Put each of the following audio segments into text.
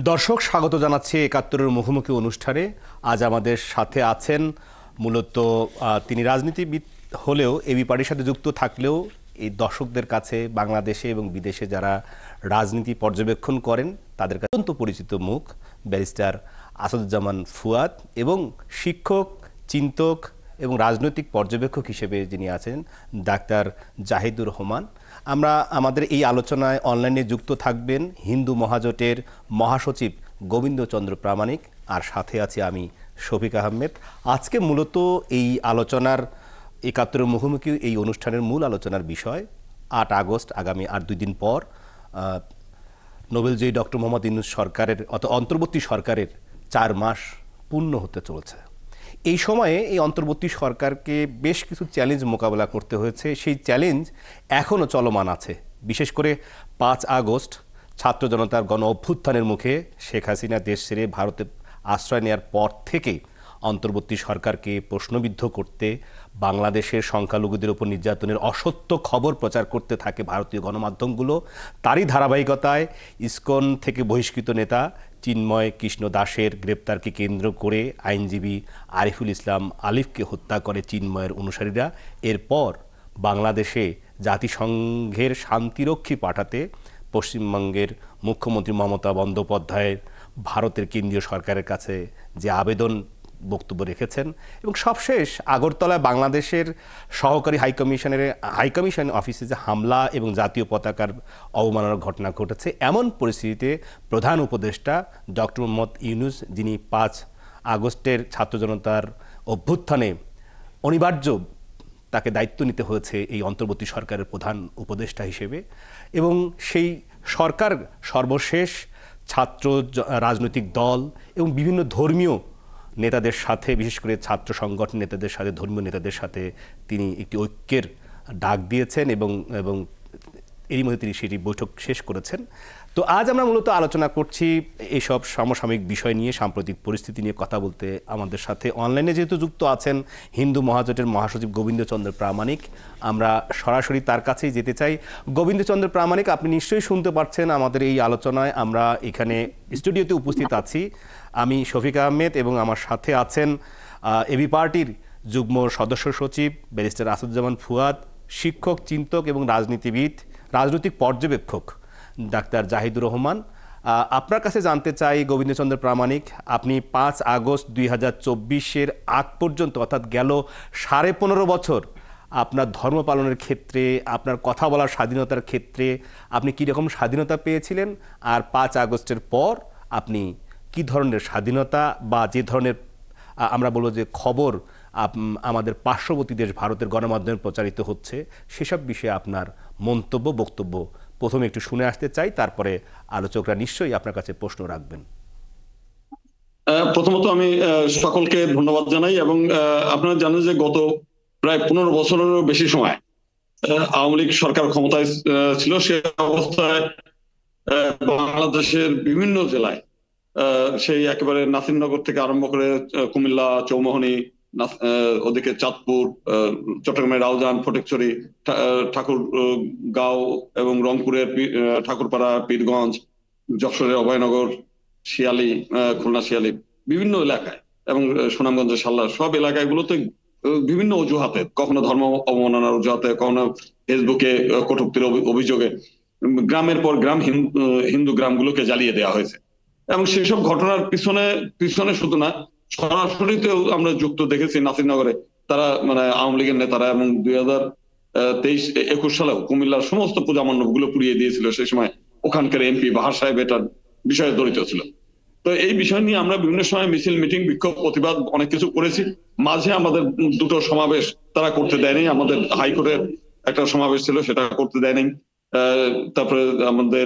দর্শক স্বাগত জানাচ্ছি একাত্তরের মুখোমুখি অনুষ্ঠানে। আজ আমাদের সাথে আছেন মূলত তিনি রাজনীতিবিদ হলেও এবি পার্টির সাথে যুক্ত থাকলেও এই দর্শকদের কাছে বাংলাদেশে এবং বিদেশে যারা রাজনীতি পর্যবেক্ষণ করেন তাদের কাছে অত্যন্ত পরিচিত মুখ ব্যারিস্টার আসাদুজ্জামান ফুয়াদ এবং শিক্ষক, চিন্তক এবং রাজনৈতিক পর্যবেক্ষক হিসেবে যিনি আছেন ডাক্তার জাহিদুর রহমান। আমরা আমাদের এই আলোচনায় অনলাইনে যুক্ত থাকবেন হিন্দু মহাজোটের মহাসচিব গোবিন্দচন্দ্র প্রামাণিক, আর সাথে আছি আমি শফিক আহমেদ। আজকে মূলত এই আলোচনার একাত্তরের মুখোমুখি এই অনুষ্ঠানের মূল আলোচনার বিষয় ৮ আগস্ট, আগামী আর 2 দিন পর নোবেলজয়ী ডক্টর মোহাম্মদ ইউনূস সরকারের অন্তর্বর্তী সরকারের 4 মাস পূর্ণ হতে চলেছে। এই সময়ে এই অন্তর্বর্তী সরকারকে বেশ কিছু চ্যালেঞ্জ মোকাবেলা করতে হয়েছে। সেই চ্যালেঞ্জ এখনও চলমান আছে। বিশেষ করে 5 আগস্ট ছাত্র জনতার গণ অভ্যুত্থানের মুখে শেখ হাসিনা দেশ ছেড়ে ভারতে আশ্রয় নেওয়ার পর থেকে অন্তর্বর্তী সরকারকে প্রশ্নবিদ্ধ করতে, বাংলাদেশের সংখ্যালঘুদের উপর নির্যাতনের অসত্য খবর প্রচার করতে থাকে ভারতীয় গণমাধ্যমগুলো। তারই ধারাবাহিকতায় ইসকন থেকে বহিষ্কৃত নেতা চিন্ময় কৃষ্ণ দাসের গ্রেপ্তারকে কেন্দ্র করে আইনজীবী আরিফুল ইসলাম আলিফকে হত্যা করে চিন্ময়ের অনুসারীরা। এরপর বাংলাদেশে জাতিসংঘের শান্তিরক্ষী পাঠাতে পশ্চিমবঙ্গের মুখ্যমন্ত্রী মমতা বন্দ্যোপাধ্যায়ের ভারতের কেন্দ্রীয় সরকারের কাছে যে আবেদন বক্তব্য রেখেছেন, এবং সবশেষ আগরতলায় বাংলাদেশের সহকারী হাইকমিশন অফিসে যে হামলা এবং জাতীয় পতাকার অবমাননার ঘটনা ঘটেছে। এমন পরিস্থিতিতে প্রধান উপদেষ্টা ডক্টর মোহাম্মদ ইউনূস, যিনি 5 আগস্টের ছাত্র জনতার অভ্যুত্থানে অনিবার্য তাকে দায়িত্ব নিতে হয়েছে এই অন্তর্বর্তী সরকারের প্রধান উপদেষ্টা হিসেবে, এবং সেই সরকার সর্বশেষ ছাত্র রাজনৈতিক দল এবং বিভিন্ন ধর্মীয় নেতাদের সাথে, বিশেষ করে ছাত্র সংগঠন নেতাদের সাথে, ধর্মীয় নেতাদের সাথে তিনি একটি ঐক্যের ডাক দিয়েছেন এবং এরই মধ্যে তিনি সেটি বৈঠক শেষ করেছেন। তো আজ আমরা মূলত আলোচনা করছি এইসব সমসাময়িক বিষয় নিয়ে, সাম্প্রতিক পরিস্থিতি নিয়ে কথা বলতে আমাদের সাথে অনলাইনে যেহেতু যুক্ত আছেন হিন্দু মহাজোটের মহাসচিব গোবিন্দচন্দ্র প্রামাণিক, আমরা সরাসরি তার কাছেই যেতে চাই। গোবিন্দচন্দ্র প্রামাণিক, আপনি নিশ্চয়ই শুনতে পাচ্ছেন আমাদের এই আলোচনায়। আমরা এখানে স্টুডিওতে উপস্থিত আছি, আমি শফিক আহমেদ এবং আমার সাথে আছেন এবি পার্টির যুগ্ম সদস্য সচিব ব্যারিস্টার আসাদুজ্জামান ফুয়াদ, শিক্ষক, চিন্তক এবং রাজনৈতিক পর্যবেক্ষক ডাক্তার জাহিদুর রহমান। আপনার কাছে জানতে চাই গোবিন্দচন্দ্র প্রামাণিক, আপনি 5 আগস্ট 2024-এর আগ পর্যন্ত, অর্থাৎ গেল 15.5 বছর আপনার ধর্ম পালনের ক্ষেত্রে, আপনার কথা বলার স্বাধীনতার ক্ষেত্রে আপনি কীরকম স্বাধীনতা পেয়েছিলেন, আর 5 আগস্টের পর আপনি কি ধরনের স্বাধীনতা বা যে ধরনের আমরা বলবো যে খবর আমাদের পার্শ্ববর্তী দেশ ভারতের গণমাধ্যমে প্রচারিত হচ্ছে, সেসব বিষয়ে আপনার মন্তব্য, বক্তব্য প্রথমে একটু শুনে আসতে চাই, তারপরে আলোচকরা নিশ্চয়ই আপনার কাছে প্রশ্ন রাখবেন। প্রথমত আমি সকলকে ধন্যবাদ জানাই, এবং আপনারা জানেন যে গত প্রায় 15 বছরেরও বেশি সময় আওয়ামী লীগ সরকার ক্ষমতায় ছিল। সে অবস্থায় বাংলাদেশের বিভিন্ন জেলায়, সেই একেবারে নাসিরনগর থেকে আরম্ভ করে কুমিল্লা, চৌমোহনী, ওদিকে চাঁদপুর, চট্টগ্রামের রাউজান, ফটিকছড়ি, ঠাকুরগাঁও এবং রংপুরের ঠাকুরপাড়া, পীরগঞ্জ, যশোরের অভয়নগর, শিয়ালী, খুলনা শিয়ালী, বিভিন্ন এলাকায় এবং সুনামগঞ্জের সাল্লা, সব এলাকাগুলোতে বিভিন্ন অজুহাতে, কখনো ধর্ম অবমাননার অজুহাতে, কখনো ফেসবুকে কটূক্তির অভিযোগে গ্রামের পর গ্রাম হিন্দু গ্রামগুলোকে জ্বালিয়ে দেওয়া হয়েছে। এবং সেসব ঘটনার পিছনে শুধু না, সরাসরিতেও আমরা যুক্ত দেখেছি নাসিরনগরে তারা, মানে আওয়ামী লীগের নেতারা, এবং 2023-21 সালেও কুমিল্লার সমস্ত পূজা মণ্ডপ গুলো পুড়িয়ে দিয়েছিল। সেই সময় ওখানকার এমপি বাহার সাহেব এটার বিষয়ে জড়িত ছিল। তো এই বিষয় নিয়ে আমরা বিভিন্ন সময় মিছিল, মিটিং, বিক্ষোভ, প্রতিবাদ অনেক কিছু করেছি। মাঝে আমাদের 2টো সমাবেশ তারা করতে দেয়নি। আমাদের হাইকোর্টের একটা সমাবেশ ছিল, সেটা করতে দেয়নি। তারপরে আমাদের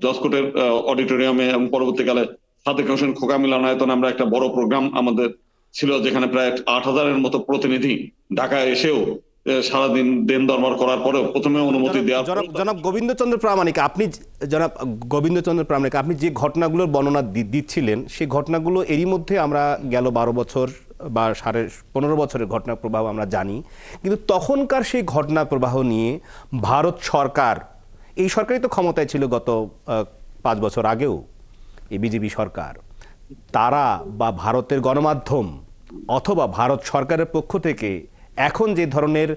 জজকোর্টের অডিটোরিয়ামে এবং পরবর্তীকালে সাদেক হোসেন খোকা মিলনায়তনে আমরা একটা বড় প্রোগ্রাম আমাদের ছিল, যেখানে প্রায় 8000-এর মতো প্রতিনিধি ঢাকায় এসেও সারাদিন দেন দরবার করার পরেও প্রথমে অনুমতি দেওয়া। জনাব গোবিন্দচন্দ্র প্রামাণিক, আপনি যে ঘটনাগুলোর বর্ণনা দিচ্ছিলেন, সেই ঘটনাগুলো এরই মধ্যে আমরা গেল 12 বছর বা 15.5 বছরের ঘটনা প্রবাহ আমরা জানি, কিন্তু তখনকার সেই ঘটনা প্রবাহ নিয়ে ভারত সরকার, এই সরকারই তো ক্ষমতায় ছিল গত 5 বছর আগেও, এই বিজেপি সরকার, তারা বা ভারতের গণমাধ্যম অথবা ভারত সরকারের পক্ষ থেকে এখন যে ধরনের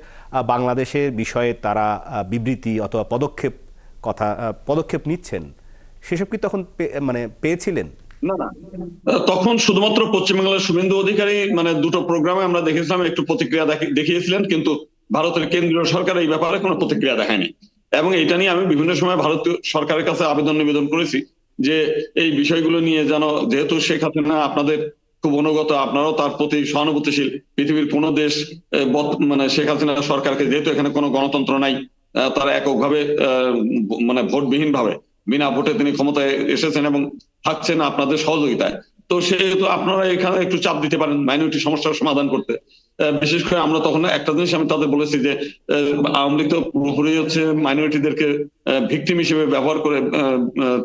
বাংলাদেশের বিষয়ে তারা বিবৃতি অথবা পদক্ষেপ নিচ্ছেন, সেসব কি তখন পেয়েছিলেন? না না, তখন শুধুমাত্র পশ্চিমবাংলার শুভেন্দু অধিকারী দুটো প্রোগ্রামে আমরা দেখেছিলাম একটু প্রতিক্রিয়া দেখিয়েছিলেন, কিন্তু ভারতের কেন্দ্রীয় সরকার এই ব্যাপারে কোনো প্রতিক্রিয়া দেখায়নি। এবং এটা নিয়ে আমি বিভিন্ন সময় ভারতীয় সরকারের কাছে আবেদন নিবেদন করেছি যে এই বিষয়গুলো নিয়ে যেন, যেহেতু শেখ হাসিনা আপনাদের খুব অনুগত, আপনারাও তার প্রতি সহানুভূতিশীল, পৃথিবীর কোনো দেশ শেখ হাসিনা সরকারকে, যেহেতু এখানে কোনো গণতন্ত্র নাই, তারা এককভাবে ভোটবিহীন ভাবে বিনা ভোটে তিনি ক্ষমতায় এসেছেন এবং থাকছেন আপনাদের সহযোগিতায়, তো সেহেতু আপনারা এখানে একটু চাপ দিতে পারেন মাইনরিটি সমস্যার সমাধান করতে। বিশেষ করে আমরা তখন একটা জিনিস আমি তাদের বলেছি যে আওয়ামী লীগ তো পুরোপুরি হচ্ছে মাইনরিটিদেরকে ভিকটিম হিসেবে ব্যবহার করে,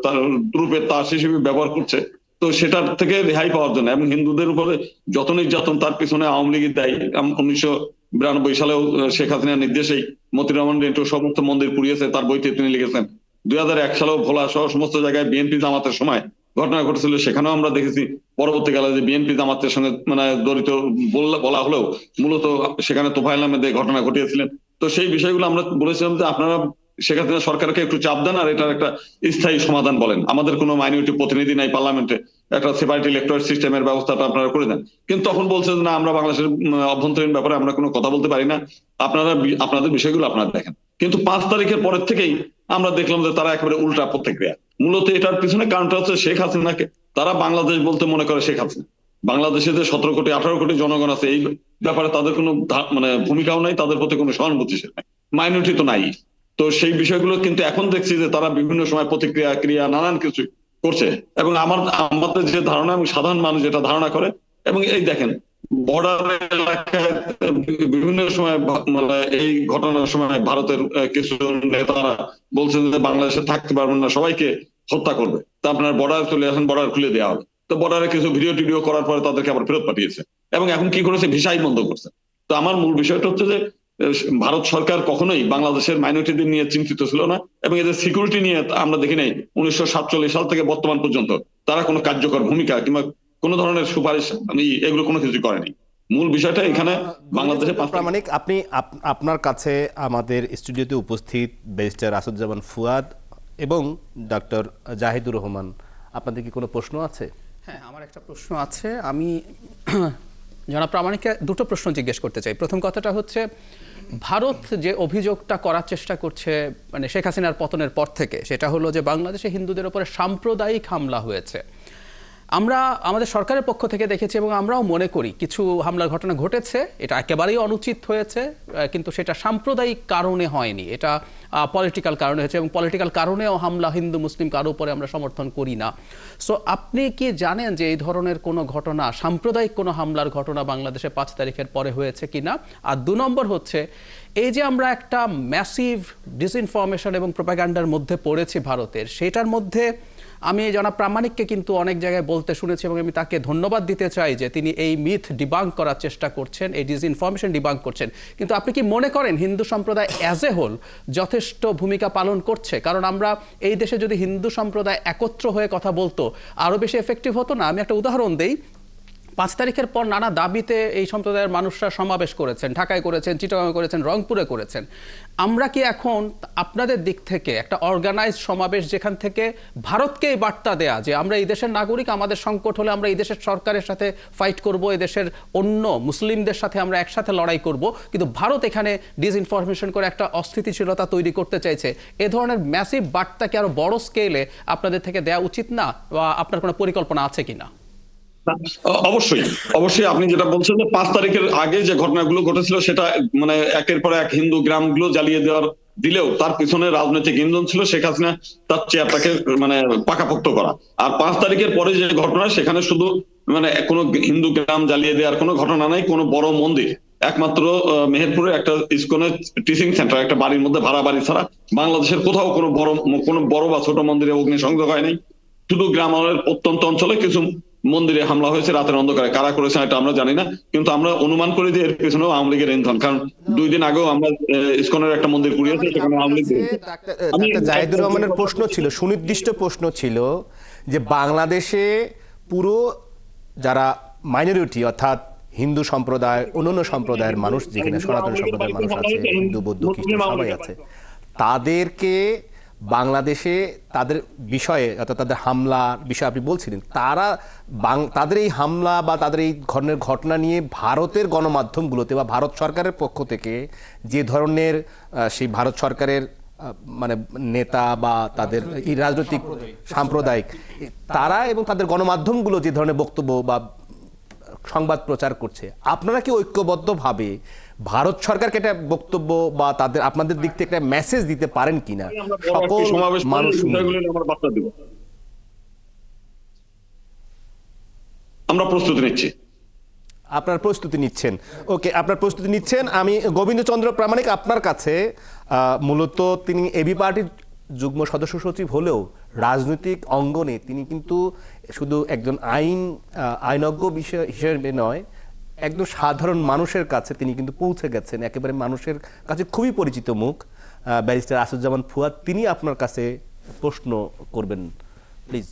তার রূপে তাস হিসেবে ব্যবহার করছে। তো সেটার থেকে রেহাই পাওয়ার জন্য এবং হিন্দুদের উপরে যত নির্যাতন তার পিছনে আওয়ামী লীগের দায়ী। 1992 সালেও শেখ হাসিনার নির্দেশেই মতিউর রহমান রেন্টু সমস্ত মন্দির পুড়িয়েছে, তার বইতে তিনি লিখেছেন। 2001 সালেও ভোলা সহ সমস্ত জায়গায় বিএনপি জামাতের সময় ঘটনা ঘটেছিল, সেখানেও আমরা দেখেছি পরবর্তীকালে যে বিএনপি জামাতের সঙ্গে জড়িত বলা হলেও মূলত সেখানে তোফায়েল আহমেদ ঘটনা ঘটিয়েছিলেন। তো সেই বিষয়গুলো আমরা বলেছিলাম যে আপনারা শেখ হাসিনা সরকারকে একটু চাপ দেন আর এটার একটা স্থায়ী সমাধান বলেন, আমাদের কোনো মাইনরিটি প্রতিনিধি নাই পার্লামেন্টে, একটা সেপারেট ইলেকটোরাল সিস্টেমের ব্যবস্থাটা আপনারা করে দেন। কিন্তু তখন বলছেন না, আমরা বাংলাদেশের অভ্যন্তরীণ ব্যাপারে আমরা কোনো কথা বলতে পারি না, আপনারা আপনাদের বিষয়গুলো আপনারা দেখেন। কিন্তু 5 তারিখের পরের থেকেই আমরা দেখলাম যে তারা একেবারে উল্টা প্রতিক্রিয়া। মূলত এটার পিছনে কারণটা হচ্ছে শেখ হাসিনাকে তারা বাংলাদেশ বলতে মনে করে শেখ হাসিনা। বাংলাদেশে যে 17 কোটি 18 কোটি জনগণ আছে, এই ব্যাপারে তাদের কোনো ভূমিকাও নাই, তাদের প্রতি কোনো সহানুভূতিশীল নাই, মাইনরিটি তো নাই। তো সেই বিষয়গুলো কিন্তু এখন দেখছি যে তারা বিভিন্ন সময় প্রতিক্রিয়া ক্রিয়া নানান কিছু করছে। এবং আমাদের যে ধারণা এবং সাধারণ মানুষ যেটা ধারণা করে, এবং এই দেখেন বর্ডার এলাকায় বিভিন্ন সময় এই ঘটনার সময় ভারতের কিছু নেতারা বলছেন যে বাংলাদেশে থাকতে পারবেন না, সবাইকে হত্যা করবে, তা আপনার বর্ডার চলে আসেন, বর্ডার খুলে দেওয়া হবে। তো বর্ডারে কিছু ভিডিও টিডিও করার পরে তাদেরকে আবার ফেরত পাঠিয়েছে এবং এখন কি করেছে, ভিসাই বন্ধ করছে। তো আমার মূল বিষয়টা হচ্ছে যে ভারত সরকার কখনোই বাংলাদেশের মাইনরিটিদের নিয়ে চিন্তিত ছিল না, এবং এদের সিকিউরিটি নিয়ে আমরা দেখি নাই 1947 সাল থেকে বর্তমান পর্যন্ত তারা কোনো কার্যকর ভূমিকা কিংবা কোন ধরনের সুপারিশ এগুলো কোনো কিছু করেনি। মূল বিষয়টা এখানে বাংলাদেশে প্রামাণিক, আপনি আপনার কাছে আমাদের স্টুডিওতে উপস্থিত ব্যারিস্টার আসাদুজ্জামান ফুয়াদ এবং ডক্টর জাহিদুর রহমান, আপনাদের কি কোনো প্রশ্ন আছে? হ্যাঁ, আমার একটা প্রশ্ন আছে। আমি জনাব প্রামাণিককে দুটো প্রশ্ন জিজ্ঞেস করতে চাই। প্রথম কথাটা হচ্ছে, ভারত যে অভিযোগটা করার চেষ্টা করছে শেখ হাসিনার পতনের পর থেকে, সেটা হলো যে বাংলাদেশে হিন্দুদের উপরে সাম্প্রদায়িক হামলা হয়েছে। আমরা আমাদের সরকারের পক্ষ থেকে দেখেছি এবং আমরাও মনে করি কিছু হামলার ঘটনা ঘটেছে, এটা একেবারেই অনুচিত হয়েছে, কিন্তু সেটা সাম্প্রদায়িক কারণে হয়নি, এটা পলিটিক্যাল কারণে হয়েছে, এবং পলিটিক্যাল কারণেও হামলা হিন্দু মুসলিম কারো উপরে আমরা সমর্থন করি না। সো আপনি কি জানেন যে এই ধরনের কোনো ঘটনা, সাম্প্রদায়িক কোনো হামলার ঘটনা বাংলাদেশে 5 তারিখের পরে হয়েছে কিনা? আর 2 নম্বর হচ্ছে, এই যে আমরা একটা ম্যাসিভ ডিসইনফরমেশন এবং প্রোপাগান্ডার মধ্যে পড়েছি ভারতের, সেটার মধ্যে আমি জনাব প্রামাণিককে কিন্তু অনেক জায়গায় বলতে শুনেছি এবং আমি তাকে ধন্যবাদ দিতে চাই যে তিনি এই মিথ ডিবাঙ্ক করার চেষ্টা করছেন, এই ডিসইনফরমেশন ডিবাঙ্ক করছেন। কিন্তু আপনি কি মনে করেন হিন্দু সম্প্রদায় অ্যাজ এ হোল যথেষ্ট ভূমিকা পালন করছে? কারণ আমরা এই দেশে যদি হিন্দু সম্প্রদায় একত্র হয়ে কথা বলতো আরও বেশি এফেক্টিভ হতো না? আমি একটা উদাহরণ দেই। 5 তারিখের পর নানা দাবিতে এই সম্প্রদায়ের মানুষরা সমাবেশ করেছেন, ঢাকায় করেছেন, চিটাগাংয়ে করেছেন, রংপুরে করেছেন। আমরা কি এখন আপনাদের দিক থেকে একটা অর্গানাইজ সমাবেশ, যেখান থেকে ভারতকেই বার্তা দেয়া যে আমরা এই দেশের নাগরিক, আমাদের সংকট হলে আমরা এই দেশের সরকারের সাথে ফাইট করব, এই দেশের অন্য মুসলিমদের সাথে আমরা একসাথে লড়াই করব, কিন্তু ভারত এখানে ডিসইনফরমেশন করে একটা অস্থিতিশীলতা তৈরি করতে চাইছে, এ ধরনের ম্যাসিভ বার্তাকে আরো বড় স্কেলে আপনাদের থেকে দেওয়া উচিত না, বা আপনার কোনো পরিকল্পনা আছে কিনা? অবশ্যই অবশ্যই, আপনি যেটা বলছেন যে 5 তারিখের আগে যে ঘটনাগুলো ঘটেছিল সেটা একের পর এক হিন্দু গ্রামগুলো জ্বালিয়ে দিলেও তার পিছনে রাজনৈতিক ইন্ধন ছিল শেখ হাসিনা তার চেয়ারটাকে পাকাপোক্ত করা। আর 5 তারিখের পরে যে ঘটনা, সেখানে শুধু কোনো হিন্দু গ্রাম জ্বালিয়ে দেওয়ার কোনো ঘটনা নাই, কোনো বড় মন্দির, একমাত্র মেহেরপুরে একটা ইসকনের টিচিং সেন্টার, একটা বাড়ির মধ্যে ভাড়া বাড়ি ছাড়া বাংলাদেশের কোথাও কোনো বড় বা ছোট মন্দিরে অগ্নিসংযোগ হয় নাই। শুধু গ্রামের প্রত্যন্ত অঞ্চলে কিছু মন্দিরে হামলা হয়েছে রাতের অন্ধকারে, কারা করেছেন এটা আমরা জানি না, কিন্তু আমরা অনুমান করি যে এর পেছনেও আওয়ামী লীগের ইন্ধন। কারণ 2 দিন আগেও আমরা ইসকনের একটা মন্দির পুড়িয়েছি, সেখানে আওয়ামী লীগ। জাহিদুর রহমানের প্রশ্ন ছিল, সুনির্দিষ্ট প্রশ্ন ছিল যে বাংলাদেশে পুরো যারা মাইনরিটি অর্থাৎ হিন্দু সম্প্রদায়, অন্যান্য সম্প্রদায়ের মানুষ, যেখানে সনাতন সম্প্রদায়ের মানুষ আছে, হিন্দু, বৌদ্ধ, খ্রিস্টান সবাই আছে, তাদেরকে বাংলাদেশে তাদের বিষয়ে অর্থাৎ তাদের হামলার বিষয়ে আপনি বলছিলেন, তাদের এই হামলা বা তাদের এই ধরনের ঘটনা নিয়ে ভারতের গণমাধ্যমগুলোতে বা ভারত সরকারের পক্ষ থেকে যে ধরনের সেই ভারত সরকারের মানে নেতা বা তাদের এই রাজনৈতিক সাম্প্রদায়িক তারা এবং তাদের গণমাধ্যমগুলো যে ধরনের বক্তব্য বা সংবাদ প্রচার করছে, আপনারা কি ঐক্যবদ্ধভাবে ভারত সরকারকে একটা বক্তব্য বা তাদের আপনাদের দিক থেকে একটা মেসেজ দিতে পারেন কিনা সকল মানুষ? আমরা প্রস্তুতি নিচ্ছি। আপনার প্রস্তুতি নিচ্ছেন, ওকে, আপনার প্রস্তুতি নিচ্ছেন। আমি গোবিন্দচন্দ্র প্রামাণিক আপনার কাছে, মূলত তিনি এবি পার্টির যুগ্ম সদস্য সচিব হলেও রাজনৈতিক অঙ্গনে তিনি কিন্তু শুধু একজন আইনজ্ঞ বিষয় হিসেবে নয়, একদম সাধারণ মানুষের কাছে তিনি কিন্তু পৌঁছে গেছেন, একেবারে মানুষের কাছে খুবই পরিচিত মুখ। ব্যারিস্টার আসাদুজ্জামান ফুয়াদ, তিনি আপনার কাছে প্রশ্ন করবেন, প্লিজ।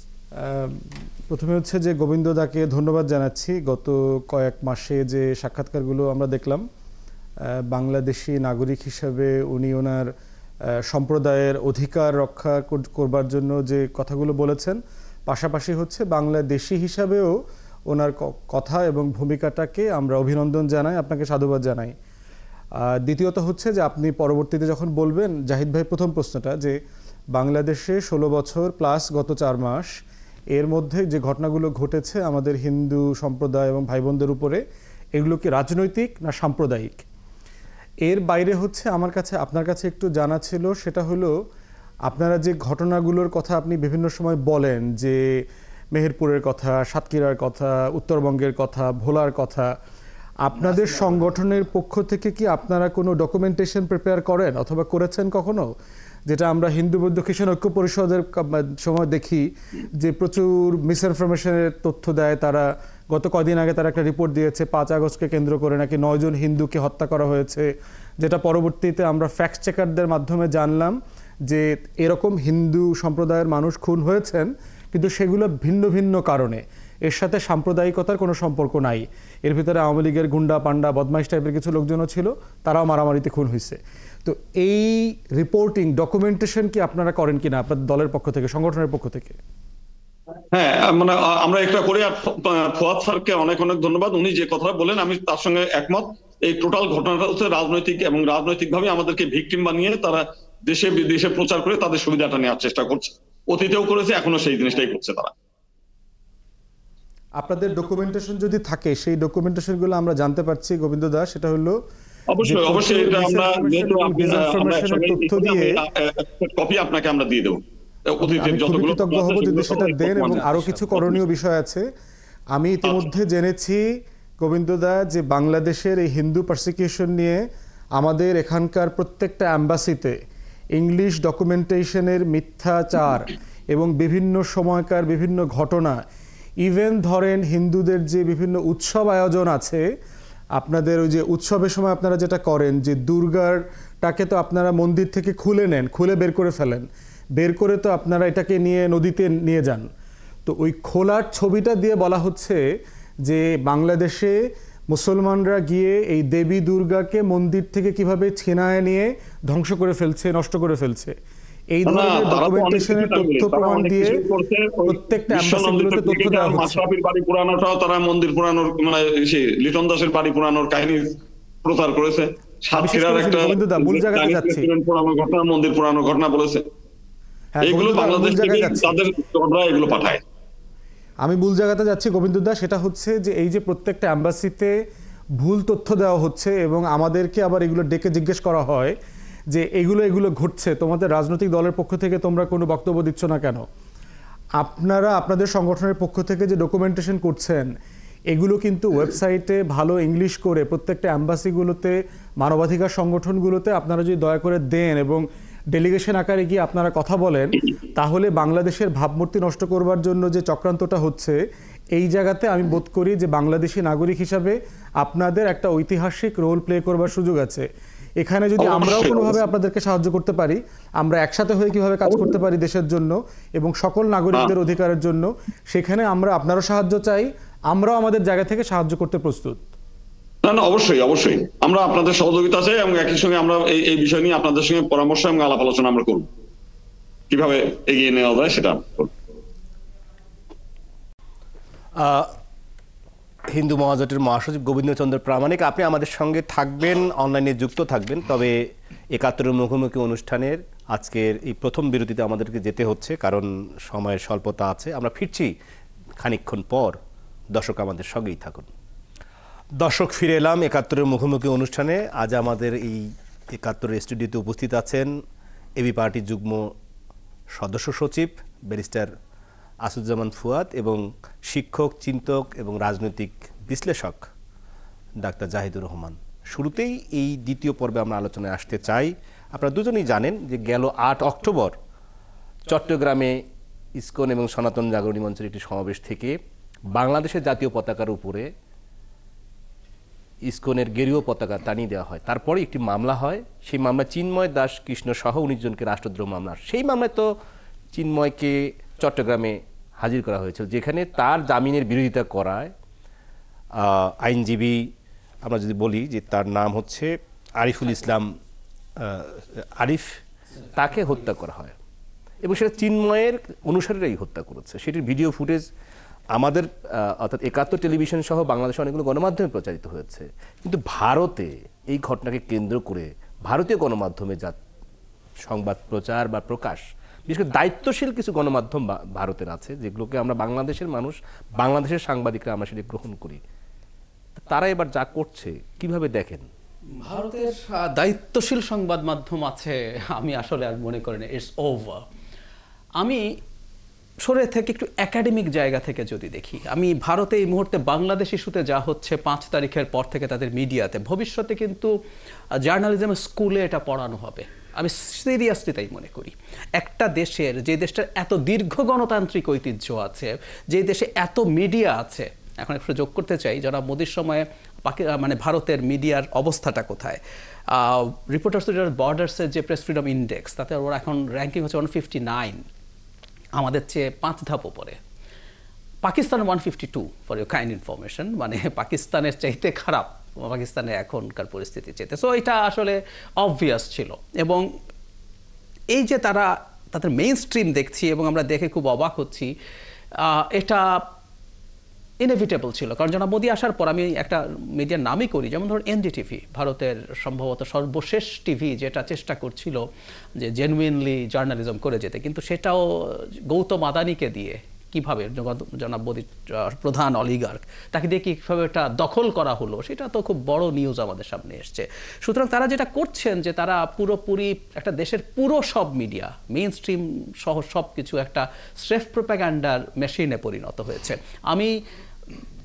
প্রথমে হচ্ছে যে গোবিন্দদাকে ধন্যবাদ জানাচ্ছি। গত কয়েক মাসে যে সাক্ষাৎকারগুলো আমরা দেখলাম, বাংলাদেশি নাগরিক হিসাবে উনি ওনার সম্প্রদায়ের অধিকার রক্ষা করবার জন্য যে কথাগুলো বলেছেন, পাশাপাশি হচ্ছে বাংলাদেশি হিসাবেও ওনার কথা এবং ভূমিকাটাকে আমরা অভিনন্দন জানাই, আপনাকে সাধুবাদ জানাই। দ্বিতীয়ত হচ্ছে যে আপনি পরবর্তীতে যখন বলবেন, জাহিদ ভাই প্রথম প্রশ্নটা, যে বাংলাদেশে 16 বছর প্লাস গত 4 মাস এর মধ্যে যে ঘটনাগুলো ঘটেছে আমাদের হিন্দু সম্প্রদায় এবং ভাই বোনদের উপরে, এগুলো কি রাজনৈতিক না সাম্প্রদায়িক? এর বাইরে হচ্ছে আমার কাছে আপনার কাছে একটু জানা ছিল, সেটা হলো আপনারা যে ঘটনাগুলোর কথা আপনি বিভিন্ন সময় বলেন, যে মেহেরপুরের কথা, সাতক্ষীরার কথা, উত্তরবঙ্গের কথা, ভোলার কথা, আপনাদের সংগঠনের পক্ষ থেকে কি আপনারা কোনো ডকুমেন্টেশন প্রিপেয়ার করেন অথবা করেছেন কখনো? যেটা আমরা হিন্দু বৌদ্ধ খ্রিস্টান ঐক্য পরিষদের সময় দেখি যে প্রচুর মিসইনফরমেশনের তথ্য দেয় তারা। গত কদিন আগে তারা একটা রিপোর্ট দিয়েছে 5 আগস্টকে কেন্দ্র করে নাকি 9 জন হিন্দুকে হত্যা করা হয়েছে, যেটা পরবর্তীতে আমরা ফ্যাক্ট চেকারদের মাধ্যমে জানলাম যে এরকম হিন্দু সম্প্রদায়ের মানুষ খুন হয়েছেন, কিন্তু সেগুলো ভিন্ন ভিন্ন কারণে, এর সাথে সাম্প্রদায়িকতার কোনো সম্পর্ক নাই। এর ভিতরে আওয়ামী লীগের গুন্ডা পান্ডা বদমাইশ টাইপের কিছু লোকজনও ছিল, তারাও মারামারিতে খুন হয়েছে। তো এই রিপোর্টিং ডকুমেন্টেশন কি আপনারা করেন কিনা আপনাদের দলের পক্ষ থেকে, সংগঠনের পক্ষ থেকে? হ্যাঁ, মানে আমরা একটা করি। আর ফুয়াদ স্যারকে অনেক অনেক ধন্যবাদ, উনি যে কথা বলেন আমি তার সঙ্গে একমত। এই টোটাল ঘটনাটা হচ্ছে রাজনৈতিক, এবং রাজনৈতিকভাবে আমাদেরকে ভিকটিম বানিয়ে তারা দেশে বিদেশে প্রচার করে তাদের সুবিধাটা নেওয়ার চেষ্টা করছে। অতীতেও করেছে, এখনো সেই জিনিসটাই করছে তারা। আপনাদের ডকুমেন্টেশন যদি থাকে, সেই ডকুমেন্টেশনগুলো আমরা জানতে পারছি গোবিন্দ দাস, সেটা হলো অবশ্যই অবশ্যই এটা আমরা তথ্য দিয়ে কপি আপনাকে আমরা দিয়ে দেবো। কৃতজ্ঞ হব যদি সেটা দেন। এবং আরো কিছু করণীয় বিষয় আছে। আমি ইতিমধ্যে জেনেছি গোবিন্দদা যে বাংলাদেশের এই হিন্দু পারসিকিউশন নিয়ে আমাদের এখানকার প্রত্যেকটা অ্যাম্বাসিতে ইংলিশ ডকুমেন্টেশনের মিথ্যাচার এবং বিভিন্ন সময়কার বিভিন্ন ঘটনা, ইভেন ধরেন হিন্দুদের যে বিভিন্ন উৎসব আয়োজন আছে, আপনাদের ওই যে উৎসবের সময় আপনারা যেটা করেন যে দুর্গাটাকে তো আপনারা মন্দির থেকে খুলে নেন, খুলে বের করে ফেলেন, বের করে তো আপনারা এটাকে নিয়ে নদীতে নিয়ে যান। তো ওই খোলার ছবিটা দিয়ে বলা হচ্ছে যে বাংলাদেশে মুসলমানরা গিয়ে এই দেবী দুর্গাকে মন্দির থেকে কিভাবে ছিনায় নিয়ে ধ্বংস করে ফেলছে, নষ্ট করে ফেলছে। এই ধরনের ডকুমেন্টেশনের তথ্য প্রমাণ দিয়ে প্রত্যেকটা অ্যাম্বাসিগুলোতে তথ্য দেওয়া হচ্ছে। মাশরাফির বাড়ি পুরানোটাও তারা মন্দির পুরানোর, মানে লিটন দাসের বাড়ি পুরানোর কাহিনী প্রচার করেছে। সাতক্ষীরার একটা মূল জায়গাতে যাচ্ছে, পুরানো ঘটনা, মন্দির পুরানো ঘটনা বলেছে। এইগুলো বাংলাদেশ থেকে তাদের এগুলো পাঠায়। আমি মূল জায়গাতে যাচ্ছি গোবিন্দদা, সেটা হচ্ছে যে এই যে প্রত্যেকটা অ্যাম্বাসিতে ভুল তথ্য দেওয়া হচ্ছে এবং আমাদেরকে আবার এগুলো ডেকে জিজ্ঞেস করা হয় যে এগুলো ঘটছে, তোমাদের রাজনৈতিক দলের পক্ষ থেকে তোমরা কোনো বক্তব্য দিচ্ছ না কেন? আপনারা আপনাদের সংগঠনের পক্ষ থেকে যে ডকুমেন্টেশন করছেন, এগুলো কিন্তু ওয়েবসাইটে ভালো ইংলিশ করে প্রত্যেকটা অ্যাম্বাসিগুলোতে, মানবাধিকার সংগঠনগুলোতে আপনারা যদি দয়া করে দেন এবং ডেলিগেশন আকারে গিয়ে আপনারা কথা বলেন, তাহলে বাংলাদেশের ভাবমূর্তি নষ্ট করবার জন্য যে চক্রান্তটা হচ্ছে, এই জায়গাতে আমি বোধ করি যে বাংলাদেশি নাগরিক হিসাবে আপনাদের একটা ঐতিহাসিক রোল প্লে করবার সুযোগ আছে। এখানে যদি আমরাও অবশ্যই, কোনোভাবে অবশ্যই। আপনাদেরকে সাহায্য করতে পারি, আমরা একসাথে হয়ে কিভাবে কাজ করতে পারি দেশের জন্য এবং সকল নাগরিকদের অধিকারের জন্য, সেখানে আমরা আপনারও সাহায্য চাই, আমরাও আমাদের জায়গা থেকে সাহায্য করতে প্রস্তুত। না না, অবশ্যই অবশ্যই আমরা আপনাদের সহযোগিতা চাই এবং একই সঙ্গে আমরা এই বিষয় নিয়ে আপনাদের সঙ্গে পরামর্শ এবং আলাপ আলোচনা আমরা করব, কিভাবে এগিয়ে নেওয়া যায় সেটা করব। হিন্দু মহাজোটের মহাসচিব গোবিন্দচন্দ্র প্রামাণিক, আপনি আমাদের সঙ্গে থাকবেন, অনলাইনে যুক্ত থাকবেন। তবে ৭১ মুখোমুখি অনুষ্ঠানের আজকের এই প্রথম বিরতিতে আমাদেরকে যেতে হচ্ছে, কারণ সময়ের স্বল্পতা আছে। আমরা ফিরছি খানিকক্ষণ পর, দর্শক আমাদের সঙ্গেই থাকুন। দর্শক, ফিরে এলাম ৭১ মুখোমুখি অনুষ্ঠানে। আজ আমাদের এই ৭১ স্টুডিওতে উপস্থিত আছেন এবি পার্টির যুগ্ম সদস্য সচিব ব্যারিস্টার আসাদুজ্জামান ফুয়াদ এবং শিক্ষক, চিন্তক এবং রাজনৈতিক বিশ্লেষক ডাক্তার জাহিদুর রহমান। শুরুতেই এই দ্বিতীয় পর্বে আমরা আলোচনায় আসতে চাই। আপনারা দুজনেই জানেন যে গেল ৮ অক্টোবর চট্টগ্রামে ইসকন এবং সনাতন জাগরণী মঞ্চের একটি সমাবেশ থেকে বাংলাদেশের জাতীয় পতাকার উপরে ইসকনের গেরুয়া পতাকা টানিয়ে দেওয়া হয়। তারপরে একটি মামলা হয়, সেই মামলা চিন্ময় দাস কৃষ্ণ সহ ১৯ জনকে রাষ্ট্রদ্রোহ মামলা। সেই মামলায় তো চিন্ময়কে চট্টগ্রামে হাজির করা হয়েছিল, যেখানে তার জামিনের বিরোধিতা করায় আইনজীবী, আমরা যদি বলি যে তার নাম হচ্ছে আরিফুল ইসলাম আরিফ, তাকে হত্যা করা হয় এবং সেটা চিন্ময়ের অনুসারীরাই হত্যা করেছে। সেটির ভিডিও ফুটেজ আমাদের অর্থাৎ ৭১ টেলিভিশন সহ বাংলাদেশে অনেকগুলো গণমাধ্যমে প্রচারিত হয়েছে। কিন্তু ভারতে এই ঘটনাকে কেন্দ্র করে ভারতীয় গণমাধ্যমে যা সংবাদ প্রচার বা প্রকাশ, বিশেষ করে দায়িত্বশীল কিছু গণমাধ্যম ভারতের আছে, যেগুলোকে আমরা বাংলাদেশের মানুষ, বাংলাদেশের সাংবাদিকরা আমরা সেটা গ্রহণ করি। তারা এবার যা করছে কিভাবে দেখেন? ভারতের দায়িত্বশীল সংবাদ মাধ্যম আছে, আমি আসলে আর মনে করি না, ইটস ওভার। আমি সরে থেকে একটু একাডেমিক জায়গা থেকে যদি দেখি, আমি ভারতে এই মুহূর্তে বাংলাদেশ ইস্যুতে যা হচ্ছে ৫ তারিখের পর থেকে তাদের মিডিয়াতে, ভবিষ্যতে কিন্তু জার্নালিজম স্কুলে এটা পড়ানো হবে। আমি সিরিয়াসলি তাই মনে করি। একটা দেশের, যে দেশটার এত দীর্ঘ গণতান্ত্রিক ঐতিহ্য আছে, যে দেশে এত মিডিয়া আছে, এখন একটু যোগ করতে চাই, যারা মোদির সময়ে মানে ভারতের মিডিয়ার অবস্থাটা কোথায়। রিপোর্টার্স উইদাউট বর্ডার্সের যে প্রেস ফ্রিডম ইন্ডেক্স, তাতে ওরা এখন র্যাঙ্কিং হচ্ছে 159, আমাদের চেয়ে 5 ধাপ উপরে। Pakistan 152 for your kind information, মানে পাকিস্তানের চাইতে খারাপ পাকিস্তানে এখনকার পরিস্থিতি চাইতে। সো এটা আসলে অবভিয়াস ছিল। এবং এই যে তারা তাদের মেইন স্ট্রিম দেখছি এবং আমরা দেখে খুব অবাক হচ্ছি, এটা ইনএভিটেবল ছিল। কারণ জনাব মোদি আসার পর, আমি একটা মিডিয়ার নামই করি, যেমন ধরুন এনডিটিভি, ভারতের সম্ভবত সর্বশেষ টিভি, যেটা চেষ্টা করছিল যে জেনুইনলি জার্নালিজম করে যেতে, কিন্তু সেটাও গৌতম আদানিকে দিয়ে কিভাবে, জনাব মোদির প্রধান অলিগার্ক, তাকে দিয়ে কীভাবে এটা দখল করা হলো, সেটা তো খুব বড় নিউজ আমাদের সামনে এসছে। সুতরাং তারা যেটা করছেন, যে তারা পুরোপুরি একটা দেশের পুরো সব মিডিয়া, মেইন স্ট্রিম সহ সব কিছু একটা স্রেফ প্রোপাগান্ডার মেশিনে পরিণত হয়েছে। আমি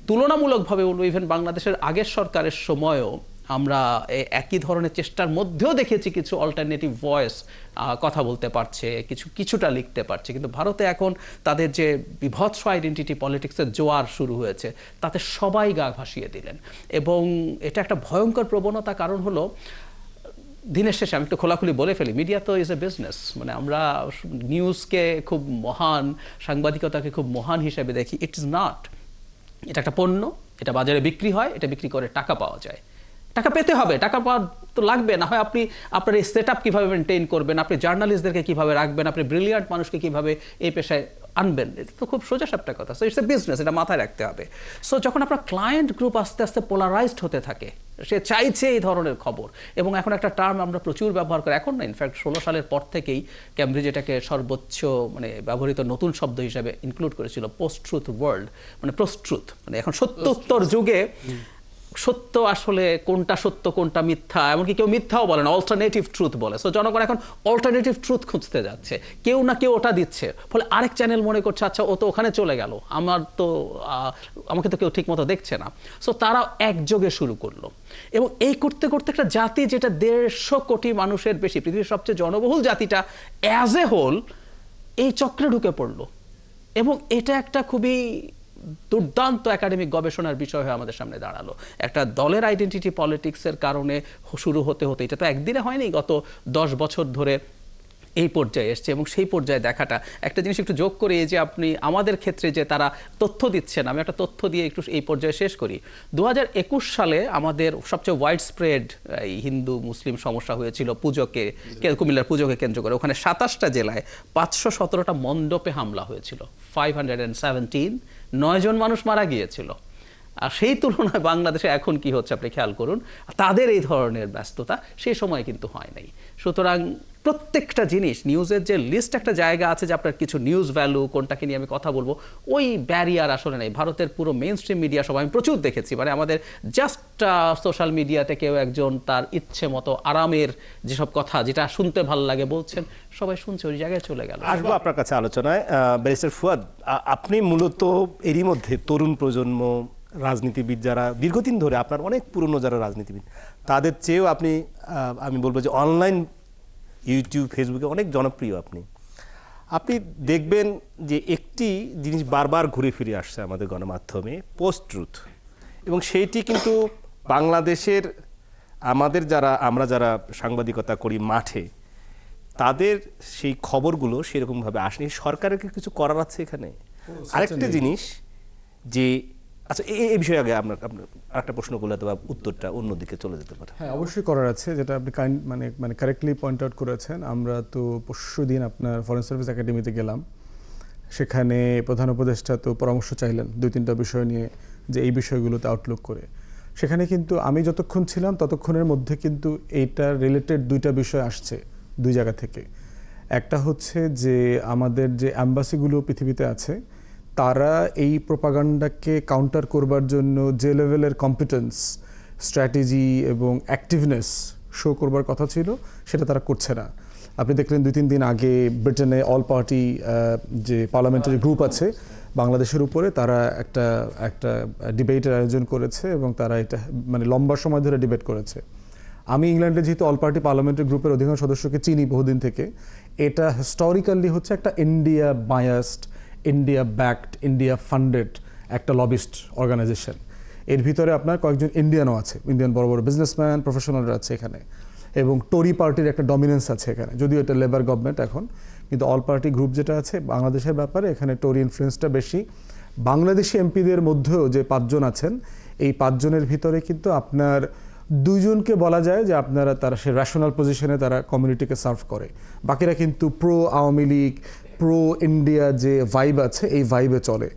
তুলনামূলকভাবে বলবো, ইভেন বাংলাদেশের আগের সরকারের সময়ও আমরা একই ধরনের চেষ্টার মধ্যেও দেখেছি কিছু অল্টারনেটিভ ভয়েস কথা বলতে পারছে, কিছুটা লিখতে পারছে। কিন্তু ভারতে এখন তাদের যে বিভৎস আইডেন্টিটি পলিটিক্সের জোয়ার শুরু হয়েছে, তাতে সবাই গা ভাসিয়ে দিলেন। এবং এটা একটা ভয়ঙ্কর প্রবণতা। কারণ হলো, দিনের শেষে আমি একটু খোলাখুলি বলে ফেলি, মিডিয়া তো ইজ এ বিজনেস। মানে আমরা নিউজকে খুব মহান, সাংবাদিকতাকে খুব মহান হিসেবে দেখি। It is not. এটা একটা পণ্য, এটা বাজারে বিক্রি হয়, এটা বিক্রি করে টাকা পাওয়া যায়। টাকা পেতে হবে, টাকা পাওয়া তো লাগবে, না হয় আপনি আপনার এই সেট আপ কীভাবে মেনটেন করবেন, আপনি জার্নালিস্টদেরকে কীভাবে রাখবেন, আপনি ব্রিলিয়ান্ট মানুষকে কীভাবে এই পেশায় আনবেন, এটা তো খুব সোজা সাপটা কথা। সো ইটস এ বিজনেস, এটা মাথায় রাখতে হবে। সো যখন আপনার ক্লায়েন্ট গ্রুপ আস্তে আস্তে পোলারাইজড হতে থাকে, সে চাইছে এই ধরনের খবর, এবং এখন একটা টার্ম আমরা প্রচুর ব্যবহার করি, এখন না, ইনফ্যাক্ট 16 সালের পর থেকেই ক্যামব্রিজ এটাকে সর্বোচ্চ মানে ব্যবহৃত নতুন শব্দ হিসাবে ইনক্লুড করেছিল, পোস্ট ট্রুথ ওয়ার্ল্ড, মানে পোস্ট ট্রুথ, মানে এখন সত্যোত্তর যুগে সত্য আসলে কোনটা সত্য কোনটা মিথ্যা, এমনকি কেউ মিথ্যাও বলে না, অল্টারনেটিভ ট্রুথ বলে। সো জনগণ এখন অল্টারনেটিভ ট্রুথ খুঁজতে যাচ্ছে, কেউ না কেউ ওটা দিচ্ছে, ফলে আরেক চ্যানেল মনে করছে আচ্ছা ও তো ওখানে চলে গেল, আমাকে তো কেউ ঠিক মতো দেখছে না। সো তারা একযোগে শুরু করলো, এবং এই করতে করতে একটা জাতি, যেটা 150 কোটি মানুষের বেশি, পৃথিবীর সবচেয়ে জনবহুল জাতিটা অ্যাজ এ হোল এই চক্রে ঢুকে পড়লো। এবং এটা একটা খুবই দুর্দান্ত একাডেমিক গবেষণার বিষয় হয়ে আমাদের সামনে দাঁড়ালো। একটা দলের আইডেন্টিটি পলিটিক্সের কারণে শুরু হতে হতে, এটা তো একদিনে হয়নি, গত 10 বছর ধরে এই পর্যায়ে এসছে। এবং সেই পর্যায়ে দেখাটা, একটা জিনিস একটু যোগ করি, যে আপনি আমাদের ক্ষেত্রে যে তারা তথ্য দিচ্ছেন, আমি একটা তথ্য দিয়ে একটু এই পর্যায়ে শেষ করি। 2021 সালে আমাদের সবচেয়ে ওয়াইড স্প্রেড এই হিন্দু মুসলিম সমস্যা হয়েছিল পুজোকে, কুমিল্লার পুজোকে কেন্দ্র করে। ওখানে 27টা জেলায় 517টা মণ্ডপে হামলা হয়েছিল, 517, 9 জন মানুষ মারা গিয়েছিল। আর সেই তুলনায় বাংলাদেশে এখন কি হচ্ছে আপনি খেয়াল করুন, তাদের এই ধরনের ব্যস্ততা সেই সময় কিন্তু হয় নাই। সুতরাং প্রত্যেকটা জিনিস, নিউজের যে লিস্ট একটা জায়গা আছে যে আপনার কিছু নিউজ ভ্যালু, কোনটাকে নিয়ে আমি কথা বলবো, ওই ব্যারিয়ার আসলে নেই। ভারতের পুরো মেইন স্ট্রিম মিডিয়া সব আমি প্রচুর দেখেছি, মানে আমাদের জাস্ট সোশ্যাল মিডিয়াতে কেউ একজন তার ইচ্ছে মতো আরামের যেসব কথা, যেটা শুনতে ভালো লাগে বলছেন, সবাই শুনছে, ওই জায়গায় চলে গেল। আসবো আপনার কাছে আলোচনায়। ব্যারিস্টার ফুয়াদ, আপনি মূলত এরই মধ্যে তরুণ প্রজন্ম, রাজনীতিবিদ যারা দীর্ঘদিন ধরে, আপনার অনেক পুরনো যারা রাজনীতিবিদ, তাদের চেয়েও আপনি, আমি বলবো যে অনলাইন ইউটিউব ফেসবুকে অনেক জনপ্রিয়। আপনি দেখবেন যে একটি জিনিস বারবার ঘুরে ফিরে আসছে আমাদের গণমাধ্যমে, পোস্ট ট্রুথ। এবং সেইটি কিন্তু বাংলাদেশের আমরা যারা সাংবাদিকতা করি মাঠে, তাদের সেই খবরগুলো সেরকমভাবে আসেনি। সরকারের কি কিছু করার আছে এখানে? আরেকটা জিনিস যে, আচ্ছা এই বিষয়ে আগে আপনার আরেকটা প্রশ্ন করলে তো উত্তরটা অন্যদিকে চলে যেতে পারে। হ্যাঁ, অবশ্যই করার আছে, যেটা আপনি মানে কারেক্টলি পয়েন্ট আউট করেছেন। আমরা তো পরশুদিন আপনার ফরেন সার্ভিস একাডেমিতে গেলাম, সেখানে প্রধান উপদেষ্টা তো পরামর্শ চাইলেন 2-3টা বিষয় নিয়ে, যে এই বিষয়গুলোতে আউটলুক করে। সেখানে কিন্তু আমি যতক্ষণ ছিলাম ততক্ষণের মধ্যে কিন্তু এইটার রিলেটেড 2টা বিষয় আসছে 2 জায়গা থেকে। একটা হচ্ছে যে আমাদের যে অ্যাম্বাসিগুলো পৃথিবীতে আছে, তারা এই প্রোপাগান্ডাকে কাউন্টার করবার জন্য যে লেভেলের কম্পিটেন্স, স্ট্র্যাটেজি এবং অ্যাক্টিভনেস শো করবার কথা ছিল, সেটা তারা করছে না। আপনি দেখলেন 2-3 দিন আগে ব্রিটেনে অল পার্টি যে পার্লামেন্টারি গ্রুপ আছে বাংলাদেশের উপরে, তারা একটা ডিবেটের আয়োজন করেছে এবং তারা এটা মানে লম্বা সময় ধরে ডিবেট করেছে। আমি ইংল্যান্ডে যেহেতু অল পার্টি পার্লামেন্টারি গ্রুপের অধিকাংশ সদস্যকে চিনি বহুদিন থেকে, এটা হিস্টোরিক্যালি হচ্ছে একটা India biased, India backed, India funded একটা লবিস্ট অর্গানাইজেশন। এর ভিতরে আপনার কয়েকজন ইন্ডিয়ানও আছে, ইন্ডিয়ান বড় বড় বিজনেসম্যান, প্রফেশনালরা আছে এখানে, এবং টোরি পার্টির একটা ডমিনেন্স আছে এখানে, যদিও এটা লেবার গভর্নমেন্ট এখন, কিন্তু অল পার্টি গ্রুপ যেটা আছে বাংলাদেশের ব্যাপারে, এখানে টোরি ইনফ্লুয়েন্সটা বেশি। বাংলাদেশি এমপিদের মধ্যেও যে 5 জন আছেন, এই 5 জনের ভিতরে কিন্তু আপনার 2 জনকে বলা যায় যে তারা সে রেশনাল পজিশনে তারা কমিউনিটিকে সার্ভ করে, বাকিরা কিন্তু pro Awami League, pro India যে ভাইব আছে, এই ভাইবে চলে।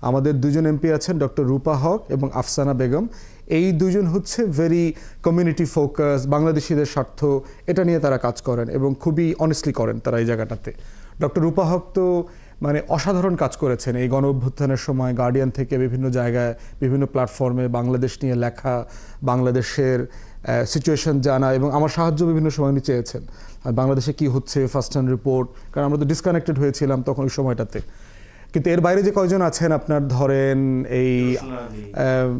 আমাদের 2 জন এমপি আছেন, ডক্টর রূপা হক এবং আফসানা বেগম। এই 2 জন হচ্ছে ভেরি কমিউনিটি ফোকাস, বাংলাদেশিদের স্বার্থ এটা নিয়ে তারা কাজ করেন এবং খুবই অনেস্টলি করেন তারা এই জায়গাটাতে। ডক্টর রূপা হক তো মানে অসাধারণ কাজ করেছেন এই গণ অভ্যুত্থানের সময়, গার্ডিয়ান থেকে বিভিন্ন জায়গায়, বিভিন্ন প্ল্যাটফর্মে বাংলাদেশ নিয়ে লেখা, বাংলাদেশের সিচুয়েশন জানা, এবং আমার সাহায্য বিভিন্ন সময় উনি চেয়েছেন, বাংলাদেশে কি হচ্ছে ফার্স্ট হ্যান্ড রিপোর্ট, কারণ আমরা তো ডিসকানেক্টেড হয়েছিলাম তখন ওই সময়টাতে। কিন্তু এর বাইরে যে কয়জন আছেন আপনার ধরেন এই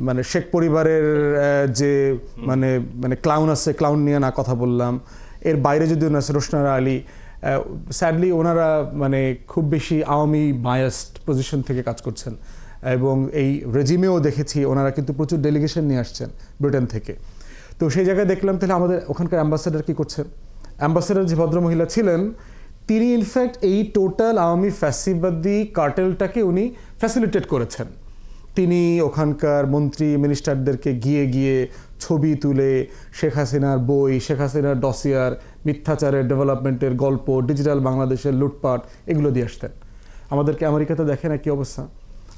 মানে শেখ পরিবারের যে মানে ক্লাউন আছে, ক্লাউন নিয়ে না কথা বললাম, এর বাইরে যদি আছে রোশনারা আলী, স্যাডলি ওনারা মানে খুব বেশি আওয়ামী বায়াসড পজিশন থেকে কাজ করছেন, এবং এই রেজিমেও দেখেছি ওনারা কিন্তু প্রচুর ডেলিগেশন নিয়ে আসছেন ব্রিটেন থেকে। তো সেই জায়গায় দেখলাম তাহলে আমাদের ওখানকার অ্যাম্বাসেডার কি করছেন। অ্যাম্বাসেডার যে ভদ্রমহিলা ছিলেন, তিনি ইনফ্যাক্ট এই টোটাল আওয়ামী ফ্যাসিবাদী কার্টেলটাকে উনি ফ্যাসিলিটেট করেছেন। তিনি ওখানকার মন্ত্রী মিনিস্টারদেরকে গিয়ে ছবি তুলে শেখ হাসিনার বই, শেখ হাসিনার ডসিয়ার, মিথ্যাচারের ডেভেলপমেন্টের গল্প, ডিজিটাল বাংলাদেশের লুটপাট, এগুলো দিয়ে আসতেন। আমাদেরকে আমেরিকাতে দেখেন একই অবস্থা।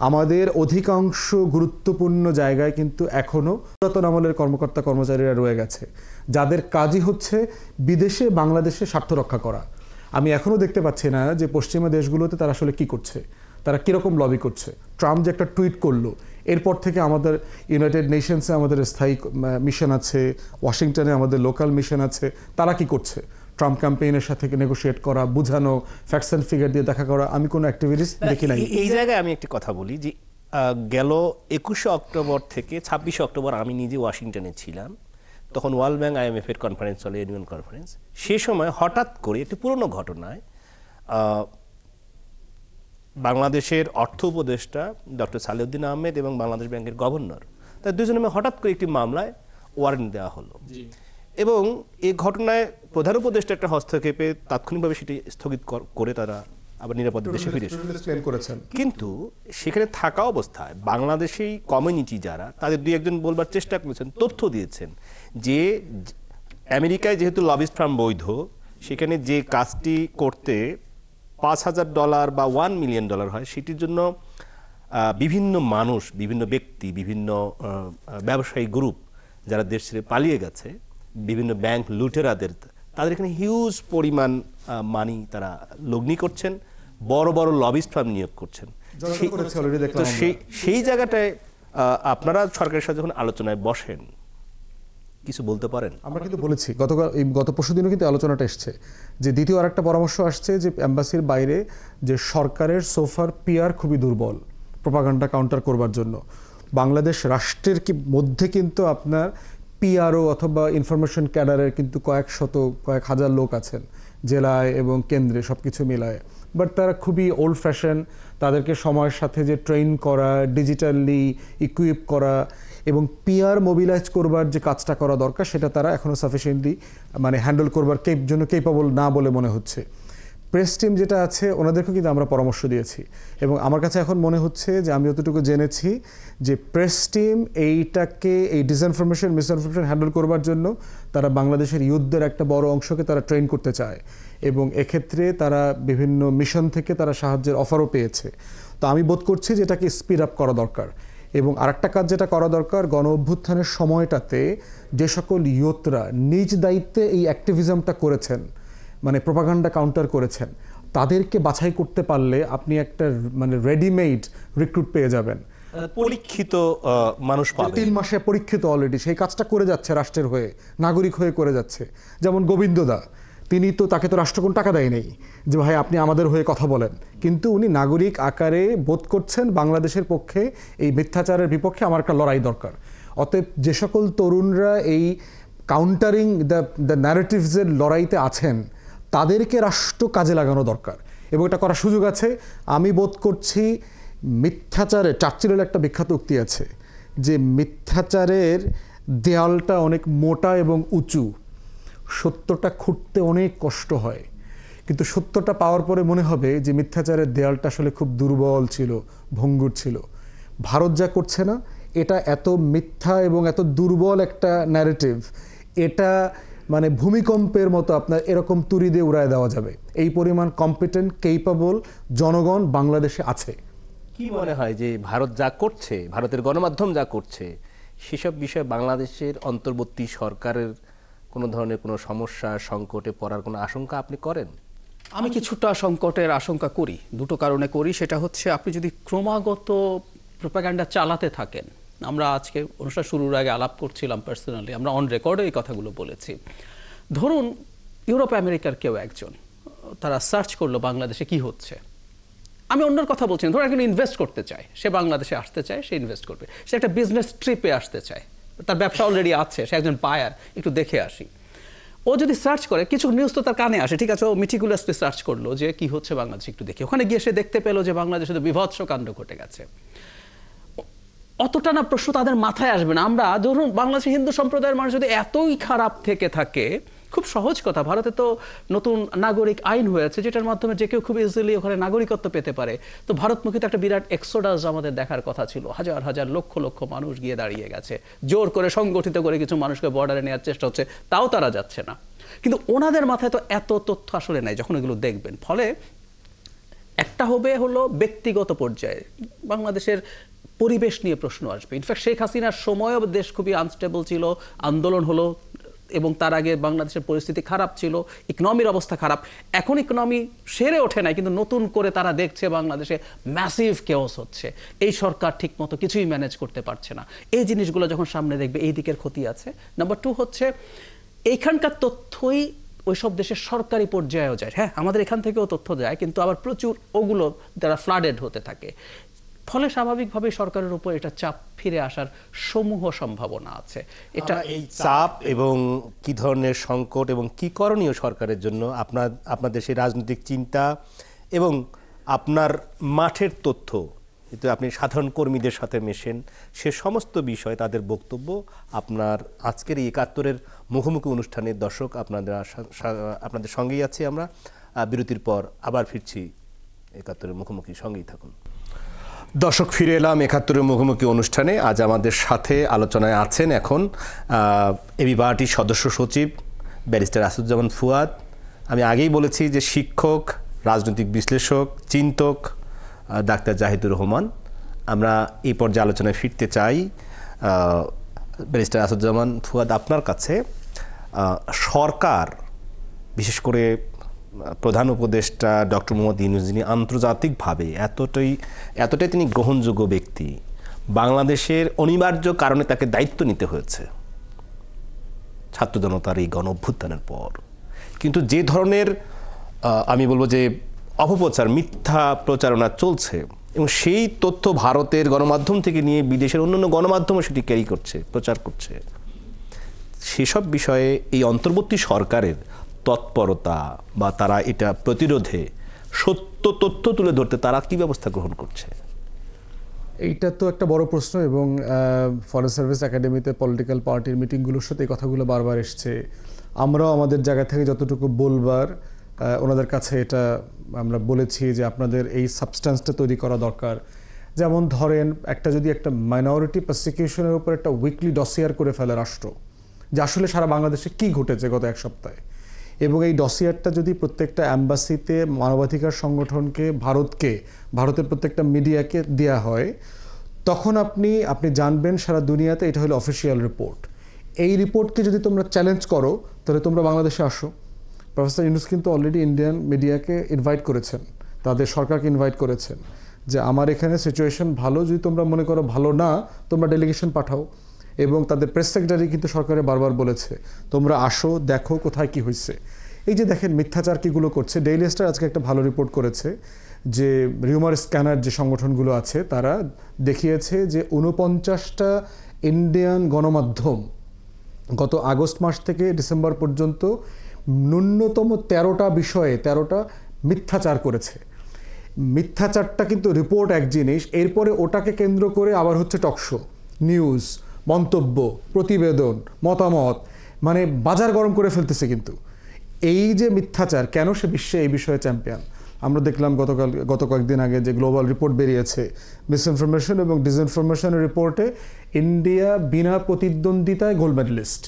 আমাদের অধিকাংশ গুরুত্বপূর্ণ জায়গায় কিন্তু এখনও পুরাতন আমলের কর্মকর্তা কর্মচারীরা রয়ে গেছে, যাদের কাজই হচ্ছে বিদেশে বাংলাদেশে স্বার্থ রক্ষা করা। আমি এখনও দেখতে পাচ্ছি না যে পশ্চিমা দেশগুলোতে তারা আসলে কি করছে, তারা কীরকম লবি করছে। ট্রাম্প যে একটা টুইট করলো, এরপর থেকে আমাদের ইউনাইটেড নেশনসে আমাদের স্থায়ী মিশন আছে, ওয়াশিংটনে আমাদের লোকাল মিশন আছে, তারা কি করছে? ট্রাম্প ক্যাম্পেইনের সাথে নেগোশিয়েট করা, বুঝানো, ফ্যাক্টস অ্যান্ড ফিগার দিয়ে দেখা করা, আমি কোনো অ্যাক্টিভিটিস দেখি নাই। এই জায়গায় আমি একটি কথা বলি যে গেল 21শে অক্টোবর থেকে 26শে অক্টোবর আমি নিজে ওয়াশিংটনে ছিলাম, তখন ওয়ার্ল্ড ব্যাংক IMF এর কনফারেন্স চলে, ইউনিয়ন কনফারেন্স। সে সময় হঠাৎ করে একটি পুরনো ঘটনায় বাংলাদেশের অর্থ উপদেষ্টা ডক্টর সালেউদ্দিন আহমেদ এবং বাংলাদেশ ব্যাংকের গভর্নর, তার দুজনে মিলে হঠাৎ করে একটি মামলায় ওয়ারেন্ট দেওয়া হলো এবং এই ঘটনায় প্রধান উপদেষ্টা একটা হস্তক্ষেপে তাৎক্ষণিকভাবে সেটি স্থগিত করে তারা আবার নিরাপদে দেশে ফিরে এসেছে। কিন্তু সেখানে থাকা অবস্থায় বাংলাদেশি কমিউনিটি যারা, তাদের দুই একজন বলবার চেষ্টা করেছেন, তথ্য দিয়েছেন যে আমেরিকায় যেহেতু লবিস্ট ফার্ম বৈধ, সেখানে যে কাজটি করতে $5,000 বা $1 মিলিয়ন হয়, সেটির জন্য বিভিন্ন মানুষ, বিভিন্ন ব্যক্তি, বিভিন্ন ব্যবসায়ী গ্রুপ যারা দেশ ছেড়ে পালিয়ে গেছে, বিভিন্ন ব্যাংক লুটেরাদের, তাদের এখানে হিউজ পরিমাণ মানি তারা লগ্নি করছেন, বড় বড় লবিস্ট ফার্ম নিয়োগ করছেন। তো সেই জায়গাটায় আপনারা সরকারের সাথে যখন আলোচনায় বসেন, কিছু বলতে পারেন? আমরা কিন্তু বলেছি, গত পরশুদিনও কিন্তু আলোচনাটা এসছে যে দ্বিতীয় আরেকটা পরামর্শ আসছে যে এম্বাসির বাইরে যে সরকারের সোফার পিআর খুবই দুর্বল প্রোপাগান্ডা কাউন্টার করবার জন্য। বাংলাদেশ রাষ্ট্রের মধ্যে কিন্তু আপনার পিআরও অথবা ইনফরমেশন ক্যাডারের কিন্তু কয়েক হাজার লোক আছেন জেলায় এবং কেন্দ্রে, সব কিছু মিলায়। বাট তারা খুবই ওল্ড ফ্যাশন, তাদেরকে সময়ের সাথে যে ট্রেন করা, ডিজিটালি ইকুইপ করা এবং পিআর মোবিলাইজ করবার যে কাজটা করা দরকার, সেটা তারা এখনও সাফিসিয়েন্টলি হ্যান্ডেল করবার জন্য কেপেবল না বলে মনে হচ্ছে। প্রেস টিম যেটা আছে ওনাদেরকেও কিন্তু আমরা পরামর্শ দিয়েছি এবং আমার কাছে এখন মনে হচ্ছে যে আমি যতটুকু জেনেছি যে প্রেস টিম এই ডিসইনফরমেশন মিসইনফরমেশন হ্যান্ডেল করবার জন্য তারা বাংলাদেশের ইউথদের একটা বড় অংশকে তারা ট্রেন করতে চায় এবং এক্ষেত্রে তারা বিভিন্ন মিশন থেকে তারা সাহায্যের অফারও পেয়েছে। তো আমি বোধ করছি যে এটাকে স্পিড আপ করা দরকার। এবং আরেকটা কাজ যেটা করা দরকার, গণ অভ্যুত্থানের সময়টাতে যে সকল ইউথরা নিজ দায়িত্বে এই অ্যাক্টিভিজমটা করেছেন, প্রোপাগান্ডা কাউন্টার করেছেন, তাদেরকে বাছাই করতে পারলে আপনি একটা রেডিমেড রিক্রুট পেয়ে যাবেন, পরীক্ষিত মানুষ পাবেন। 3 মাসে পরীক্ষিত অলরেডি সেই কাজটা করে যাচ্ছে, রাষ্ট্রের হয়ে নাগরিক হয়ে করে যাচ্ছে। যেমন গোবিন্দদা, তাকে তো রাষ্ট্র কোনো টাকা দেয় নেই যে ভাই আপনি আমাদের হয়ে কথা বলেন, কিন্তু উনি নাগরিক আকারে বোধ করছেন বাংলাদেশের পক্ষে এই মিথ্যাচারের বিপক্ষে আমার একটা লড়াই দরকার। অতএব যে সকল তরুণরা এই কাউন্টারিং দ্য ন্যারেটিভসের লড়াইতে আছেন, তাদেরকে রাষ্ট্র কাজে লাগানো দরকার এবং এটা করার সুযোগ আছে। আমি বোধ করছি মিথ্যাচারে, চার্চিলের একটা বিখ্যাত উক্তি আছে যে মিথ্যাচারের দেয়ালটা অনেক মোটা এবং উঁচু, সত্যটা খুঁড়তে অনেক কষ্ট হয়, কিন্তু সত্যটা পাওয়ার পরে মনে হবে যে মিথ্যাচারের দেয়ালটা আসলে খুব দুর্বল ছিল, ভঙ্গুর ছিল। ভারত যা করছে না, এটা এত মিথ্যা এবং এত দুর্বল একটা ন্যারেটিভ, এটা ভূমিকম্পের মতো আপনার এরকম তুড়ি দিয়ে উড়ায় দেওয়া যাবে। এই পরিমাণ কম্পিটেন্ট কেপেবল জনগণ বাংলাদেশে আছে। কি মনে হয় যে ভারত যা করছে, ভারতের গণমাধ্যম যা করছে, সেসব বিষয়ে বাংলাদেশের অন্তর্বর্তী সরকারের কোনো ধরনের কোনো সমস্যা, সংকটে পড়ার কোনো আশঙ্কা আপনি করেন? আমি কিছুটা সংকটের আশঙ্কা করি, দুটো কারণে করি। সেটা হচ্ছে, আপনি যদি ক্রমাগত প্রোপাগান্ডা চালাতে থাকেন, আমরা আজকে অনুষ্ঠান শুরুর আগে আলাপ করছিলাম, পার্সোনালি আমরা অন রেকর্ডে এই কথাগুলো বলেছি। ধরুন ইউরোপ আমেরিকার কেউ একজন, তারা সার্চ করলো বাংলাদেশে কি হচ্ছে। আমি অন্যের কথা বলছি না, ধরুন একজন ইনভেস্ট করতে চায়, সে বাংলাদেশে আসতে চায়, সে ইনভেস্ট করবে, সে একটা বিজনেস ট্রিপে আসতে চায়, তার ব্যবসা অলরেডি আছে, সে একজন বায়ার, একটু দেখে আসি। ও যদি সার্চ করে, কিছু নিউজ তো তার কানে আসে, ঠিক আছে, ও মিটিকুলাসলি সার্চ করলো যে কি হচ্ছে বাংলাদেশে, একটু দেখি। ওখানে গিয়ে সে দেখতে পেলো যে বাংলাদেশে তো বিভৎস কাণ্ড ঘটে গেছে। অতটা না প্রশ্ন তাদের মাথায় আসবে না। আমরা ধরুন বাংলাদেশের হিন্দু সম্প্রদায়ের মানুষ যদি এতই খারাপ থেকে থাকে, খুব সহজ কথা, ভারতে তো নতুন নাগরিক আইন হয়েছে যেটার মাধ্যমে যে কেউ খুব ইজিলি ওখানে নাগরিকত্ব পেতে পারে। তো ভারতমুখী তো একটা বিরাট এক্সোডাস আমাদের দেখার কথা ছিল, হাজার হাজার লক্ষ লক্ষ মানুষ গিয়ে দাঁড়িয়ে গেছে, জোর করে সংগঠিত করে কিছু মানুষকে বর্ডারে নেওয়ার চেষ্টা হচ্ছে, তাও তারা যাচ্ছে না। কিন্তু ওনাদের মাথায় তো এত তথ্য আসলে নাই যখন এগুলো দেখবেন। ফলে একটা হলো ব্যক্তিগত পর্যায়ে বাংলাদেশের পরিবেশ নিয়ে প্রশ্ন আসবে। ইনফ্যাক্ট শেখ হাসিনার সময়ও দেশ খুবই আনস্টেবল ছিল, আন্দোলন হলো, এবং তার আগে বাংলাদেশের পরিস্থিতি খারাপ ছিল, ইকোনমির অবস্থা খারাপ। এখন ইকোনমি সেরে ওঠে নাই, কিন্তু নতুন করে তারা দেখছে বাংলাদেশে ম্যাসিভ কেওস হচ্ছে, এই সরকার ঠিকমতো কিছুই ম্যানেজ করতে পারছে না। এই জিনিসগুলো যখন সামনে দেখবে, এই দিকের ক্ষতি আছে। নাম্বার 2 হচ্ছে, এইখানকার তথ্যই ওইসব দেশের সরকারি পর্যায়েও যায়। হ্যাঁ, আমাদের এখান থেকেও তথ্য যায়, কিন্তু আবার প্রচুর ওগুলো তারা ফ্লাডেড হতে থাকে। ফলে স্বাভাবিকভাবে সরকারের উপর এটা চাপ ফিরে আসার সমূহ সম্ভাবনা আছে। এটা এই চাপ এবং কি ধরনের সংকট এবং কি করণীয় সরকারের জন্য আপনাদের সেই রাজনৈতিক চিন্তা এবং আপনার মাঠের তথ্য, কিন্তু আপনি সাধারণ কর্মীদের সাথে মেশেন, সে সমস্ত বিষয় তাদের বক্তব্য আপনার আজকের এই ৭১-এর মুখোমুখি অনুষ্ঠানের দর্শক আপনাদের সঙ্গেই আছি আমরা। বিরতির পর আবার ফিরছি ৭১-এর মুখোমুখি, সঙ্গেই থাকুন। দর্শক, ফিরে এলাম ৭১-এর মুখোমুখি অনুষ্ঠানে। আজ আমাদের সাথে আলোচনায় আছেন এখন এবি পার্টির সদস্য সচিব ব্যারিস্টার আসাদুজ্জামান ফুয়াদ। আমি আগেই বলেছি যে শিক্ষক, রাজনৈতিক বিশ্লেষক, চিন্তক ডাক্তার জাহিদুর রহমান। আমরা এই পর্যায়ে আলোচনায় ফিরতে চাই। ব্যারিস্টার আসাদুজ্জামান ফুয়াদ, আপনার কাছে সরকার, বিশেষ করে প্রধান উপদেষ্টা ডক্টর মোহাম্মদ ইউনূস, যিনি আন্তর্জাতিকভাবে এতটাই তিনি গ্রহণযোগ্য ব্যক্তি, বাংলাদেশের অনিবার্য কারণে তাকে দায়িত্ব নিতে হয়েছে ছাত্র জনতার এই গণ অভ্যুত্থানের পর, কিন্তু যে ধরনের আমি বলবো যে অপপ্রচার, মিথ্যা প্রচারণা চলছে, এবং সেই তথ্য ভারতের গণমাধ্যম থেকে নিয়ে বিদেশের অন্যান্য গণমাধ্যমও সেটি ক্যারি করছে, প্রচার করছে, সেসব বিষয়ে এই অন্তর্বর্তী সরকারের তৎপরতা বা তারা এটা প্রতিরোধে সত্য তথ্য তুলে ধরতে তারা কি ব্যবস্থা গ্রহণ করছে? এইটা তো একটা বড় প্রশ্ন, এবং ফরেন সার্ভিস একাডেমিতে পলিটিক্যাল পার্টির মিটিংগুলোর সাথে এই কথাগুলো বারবার এসছে। আমরাও আমাদের জায়গা থেকে যতটুকু বলবার ওনাদের কাছে এটা আমরা বলেছি যে আপনাদের এই সাবস্ট্যান্সটা তৈরি করা দরকার। যেমন ধরেন, যদি একটা মাইনরিটি প্রসিকিউশনের উপর একটা উইকলি ডসিয়ার করে ফেলে রাষ্ট্র, যে আসলে সারা বাংলাদেশে কি ঘটেছে গত এক সপ্তাহে, এবং এই ডসিয়ারটা যদি প্রত্যেকটা অ্যাম্বাসিতে, মানবাধিকার সংগঠনকে, ভারতের প্রত্যেকটা মিডিয়াকে দেওয়া হয়, তখন আপনি জানবেন সারা দুনিয়াতে এটা হলো অফিসিয়াল রিপোর্ট। এই রিপোর্টকে যদি তোমরা চ্যালেঞ্জ করো, তাহলে তোমরা বাংলাদেশে আসো। প্রফেসর ইউনূস কিন্তু অলরেডি ইন্ডিয়ান মিডিয়াকে ইনভাইট করেছেন, তাদের সরকারকে ইনভাইট করেছেন যে আমার এখানে সিচুয়েশন ভালো, যদি তোমরা মনে করো ভালো না, তোমরা ডেলিগেশন পাঠাও। এবং তাদের প্রেস সেক্রেটারি কিন্তু সরকারে বারবার বলেছে তোমরা আসো, দেখো কোথায় কি হয়েছে। এই যে দেখেন মিথ্যাচার কিগুলো করছে। ডেইলি স্টার আজকে একটা ভালো রিপোর্ট করেছে যে রিউমার স্ক্যানার যে সংগঠনগুলো আছে তারা দেখিয়েছে যে ৪৯টা ইন্ডিয়ান গণমাধ্যম গত আগস্ট মাস থেকে ডিসেম্বর পর্যন্ত ন্যূনতম ১৩টা বিষয়ে ১৩টা মিথ্যাচার করেছে। মিথ্যাচারটা কিন্তু রিপোর্ট এক জিনিস, এরপরে ওটাকে কেন্দ্র করে আবার হচ্ছে টকশো, নিউজ, মন্তব্য, প্রতিবেদন, মতামত, মানে বাজার গরম করে ফেলতেছে। কিন্তু এই যে মিথ্যাচার, কেন সে বিশ্বে এই বিষয়ে চ্যাম্পিয়ন? আমরা দেখলাম গত কয়েকদিন আগে যে গ্লোবাল রিপোর্ট বেরিয়েছে মিসইনফরমেশন এবং ডিসইনফরমেশনের রিপোর্টে ইন্ডিয়া বিনা প্রতিদ্বন্দ্বিতায় গোল্ড মেডেলিস্ট।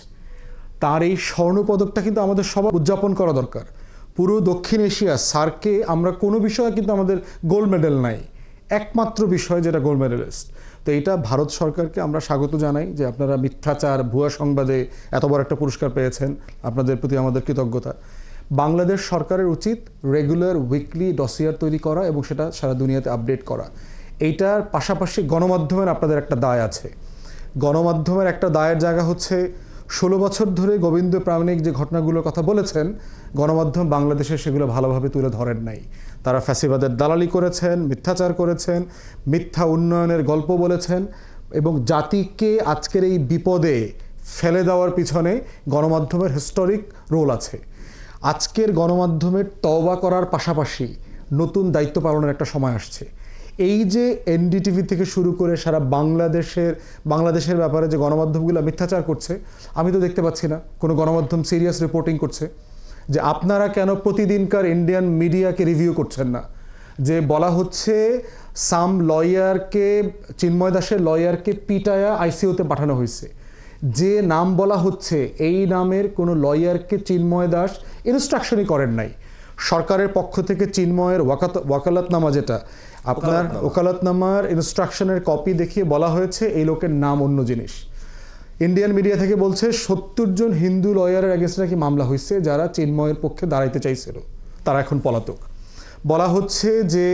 তার এই স্বর্ণপদকটা কিন্তু আমাদের সবার উদযাপন করা দরকার। পুরো দক্ষিণ এশিয়া সার্কে আমরা কোনো বিষয়ে কিন্তু আমাদের গোল্ড মেডেল নাই, একমাত্র বিষয় যেটা গোল্ড মেডেলিস্ট। তো এইটা ভারত সরকারকে আমরা স্বাগত জানাই যে আপনারা মিথ্যাচার, ভুয়া সংবাদে এত বড় একটা পুরস্কার পেয়েছেন, আপনাদের প্রতি আমাদের কৃতজ্ঞতা। বাংলাদেশ সরকারের উচিত রেগুলার উইকলি ডসিয়ার তৈরি করা এবং সেটা সারা দুনিয়াতে আপডেট করা। এইটার পাশাপাশি গণমাধ্যমের আপনাদের একটা দায় আছে। গণমাধ্যমের একটা দায়ের জায়গা হচ্ছে ১৬ বছর ধরে গোবিন্দ প্রামাণিক যে ঘটনাগুলোর কথা বলেছেন, গণমাধ্যম বাংলাদেশে সেগুলো ভালোভাবে তুলে ধরেন নাই। তারা ফ্যাসিবাদের দালালি করেছেন, মিথ্যাচার করেছেন, মিথ্যা উন্নয়নের গল্প বলেছেন, এবং জাতিকে আজকের এই বিপদে ফেলে দেওয়ার পিছনে গণমাধ্যমের হিস্টোরিক রোল আছে। আজকের গণমাধ্যমের তওবা করার পাশাপাশি নতুন দায়িত্ব পালনের একটা সময় আসছে। এই যে এনডিটিভি থেকে শুরু করে সারা বাংলাদেশের ব্যাপারে যে গণমাধ্যমগুলো মিথ্যাচার করছে, আমি তো দেখতে পাচ্ছি না কোনো গণমাধ্যম সিরিয়াস রিপোর্টিং করছে। যে আপনারা কেন প্রতিদিনকার ইন্ডিয়ান মিডিয়াকে রিভিউ করছেন না? যে বলা হচ্ছে সাম লয়ারকে, চিন্ময় দাসের লয়ারকে পিটায়া আইসিইউতে পাঠানো হয়েছে। যে নাম বলা হচ্ছে এই নামের কোনো লয়ারকে চিন্ময় দাস ইনস্ট্রাকশনই করেন নাই। সরকারের পক্ষ থেকে চিন্ময়ের ওয়াকালাতনামা, যেটা আপনার ওকালতনামার ইনস্ট্রাকশনের কপি দেখিয়ে বলা হয়েছে এই লোকের নাম অন্য জিনিস। ইন্ডিয়ান মিডিয়া থেকে বলছে ৭০ জন হিন্দু লয়ারের এগেনস্টে নাকি মামলা হয়েছে যারা চিন্ময়ের পক্ষে দাঁড়াইতে চাইছিল, তারা এখন পলাতক। বলা হচ্ছে যে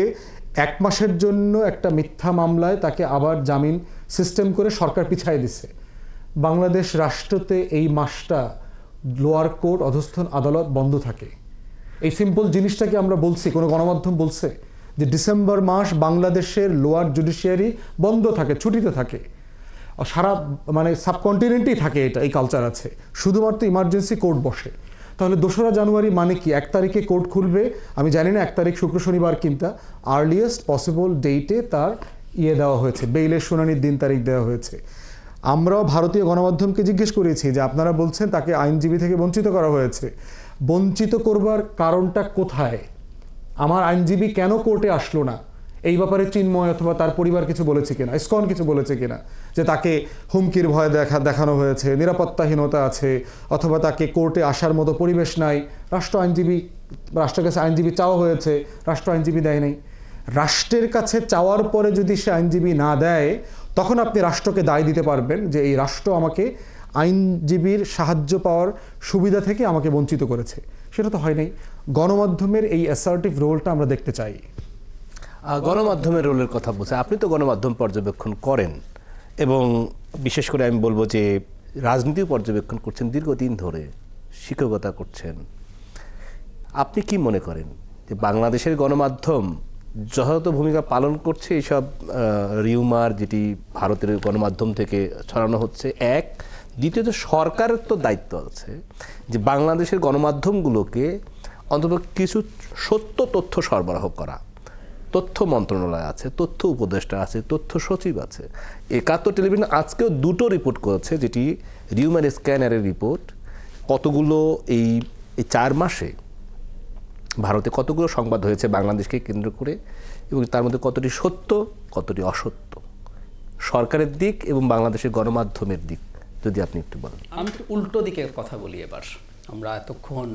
১ মাসের জন্য একটা মিথ্যা মামলায় তাকে আবার জামিন সিস্টেম করে সরকার পিছাই দিছে। বাংলাদেশ রাষ্ট্রতে এই মাসটা লোয়ার কোর্ট, অধস্থন আদালত বন্ধ থাকে। এই সিম্পল জিনিসটাকে আমরা বলছি, কোনো গণমাধ্যম বলছে যে ডিসেম্বর মাস বাংলাদেশের লোয়ার জুডিশিয়ারি বন্ধ থাকে, ছুটিতে থাকে। সারা সাবকন্টিনেন্টেই থাকে এটা, এই কালচার আছে। শুধুমাত্র ইমার্জেন্সি কোর্ট বসে। তাহলে 2রা জানুয়ারি মানে কি? 1 তারিখে কোর্ট খুলবে, আমি জানি না 1 তারিখ শুক্র শনিবার কিনতা, আর্লিয়েস্ট পসিবল ডেটে তার দেওয়া হয়েছে, বেইলের শুনানির দিন তারিখ দেওয়া হয়েছে। আমরাও ভারতীয় গণমাধ্যমকে জিজ্ঞেস করেছি যে আপনারা বলছেন তাকে আইনজীবী থেকে বঞ্চিত করা হয়েছে, বঞ্চিত করবার কারণটা কোথায়? আমার আইনজীবী কেন কোর্টে আসলো না? এই ব্যাপারে চিন্ময় অথবা তার পরিবার কিছু বলেছে কিনা, ইসকন কিছু বলেছে কিনা যে তাকে হুমকির ভয় দেখানো হয়েছে, নিরাপত্তাহীনতা আছে, অথবা তাকে কোর্টে আসার মতো পরিবেশ নাই, রাষ্ট্রের কাছে আইনজীবী চাওয়া হয়েছে, রাষ্ট্র আইনজীবী দেয় নাই। রাষ্ট্রের কাছে চাওয়ার পরে যদি সে আইনজীবী না দেয়, তখন আপনি রাষ্ট্রকে দায় দিতে পারবেন যে এই রাষ্ট্র আমাকে আইনজীবীর সাহায্য পাওয়ার সুবিধা থেকে আমাকে বঞ্চিত করেছে। সেটা তো হয় নাই। গণমাধ্যমের এই অ্যাসার্টিভ রোলটা আমরা দেখতে চাই। গণমাধ্যমের রোলের কথা বলছে, আপনি তো গণমাধ্যম পর্যবেক্ষণ করেন এবং বিশেষ করে আমি বলবো যে রাজনীতিও পর্যবেক্ষণ করছেন দীর্ঘদিন ধরে, শিক্ষকতা করছেন। আপনি কি মনে করেন যে বাংলাদেশের গণমাধ্যম যথাযথ ভূমিকা পালন করছে এইসব রিউমার যেটি ভারতের গণমাধ্যম থেকে ছড়ানো হচ্ছে? এক, দ্বিতীয়ত সরকারের তো দায়িত্ব আছে যে বাংলাদেশের গণমাধ্যমগুলোকে অন্তত কিছু সত্য তথ্য সরবরাহ করা। তথ্য মন্ত্রণালয় আছে, তথ্য উপদেষ্টা আছে, তথ্য সচিব আছে। একাত্তর টেলিভিশন আজকেও 2টো রিপোর্ট করেছে, যেটি রিউমার স্ক্যানারের রিপোর্ট। কতগুলো এই 4 মাসে ভারতে কতগুলো সংবাদ হয়েছে বাংলাদেশকে কেন্দ্র করে, এবং তার মধ্যে কতটি সত্য কতটি অসত্য, সরকারের দিক এবং বাংলাদেশের গণমাধ্যমের দিক যদি আপনি একটু বলেন। আমি একটু উল্টো দিকে কথা বলি এবার। আমরা এতক্ষণ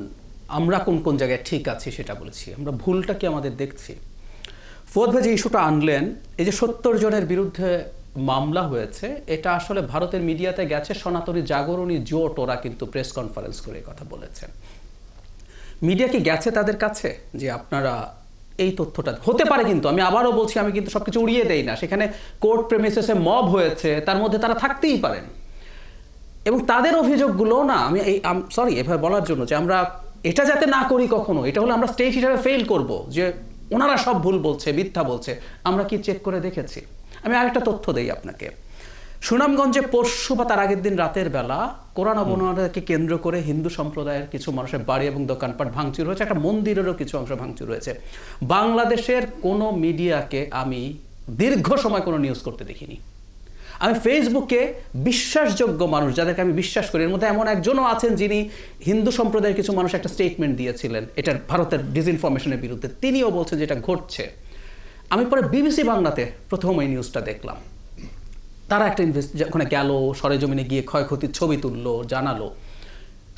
আমরা কোন কোন জায়গায় ঠিক আছি সেটা বলেছি, আমরা ভুলটা কি আমাদের দেখছি। ফুয়াদ ভাই যে ইস্যুটা আনলেন, এই যে 70 জনের বিরুদ্ধে মামলা হয়েছে, এটা আসলে ভারতের মিডিয়াতে গেছে, সনাতনী জাগরণী জোট ওরা কিন্তু প্রেস কনফারেন্স করে কথা বলেছেন। মিডিয়া কি গেছে তাদের কাছে যে আপনারা এই তথ্যটা হতে পারে? কিন্তু আমি আবারও বলছি, আমি কিন্তু সবকিছু উড়িয়ে দেই না। সেখানে কোর্ট প্রেমিসেসে মব হয়েছে, তার মধ্যে তারা থাকতেই পারেন, এবং তাদের অভিযোগগুলো না, আমি সরি এভাবে বলার জন্য যে আমরা এটা যাতে না করি কখনো, এটা হলে আমরা স্টেট হিসাবে ফেল করব যে ওনারা সব ভুল বলছে, মিথ্যা বলছে। আমরা কি চেক করে দেখেছি? আমি আরেকটা তথ্য দেই আপনাকে। সুনামগঞ্জে পরশু বা তার আগের দিন রাতের বেলা কোরআন অবমাননাকে কেন্দ্র করে হিন্দু সম্প্রদায়ের কিছু মানুষের বাড়ি এবং দোকানপাট ভাঙচুর হয়েছে, একটা মন্দিরেরও কিছু অংশ ভাঙচুর হয়েছে। বাংলাদেশের কোনো মিডিয়াকে আমি দীর্ঘ সময় কোনো নিউজ করতে দেখিনি। আমি ফেসবুকে বিশ্বাসযোগ্য মানুষ যাদেরকে আমি বিশ্বাস করি, এর মধ্যে এমন একজনও আছেন যিনি হিন্দু সম্প্রদায়ের কিছু মানুষ একটা স্টেটমেন্ট দিয়েছিলেন এটার ভারতের ডিসইনফরমেশনের বিরুদ্ধে, তিনিও বলছেন যে এটা ঘটছে। আমি পরে বিবিসি বাংলাতে প্রথম এই নিউজটা দেখলাম। তারা একটা ওখানে গেল, সরেজমিনে গিয়ে ক্ষয়ক্ষতির ছবি তুললো, জানালো।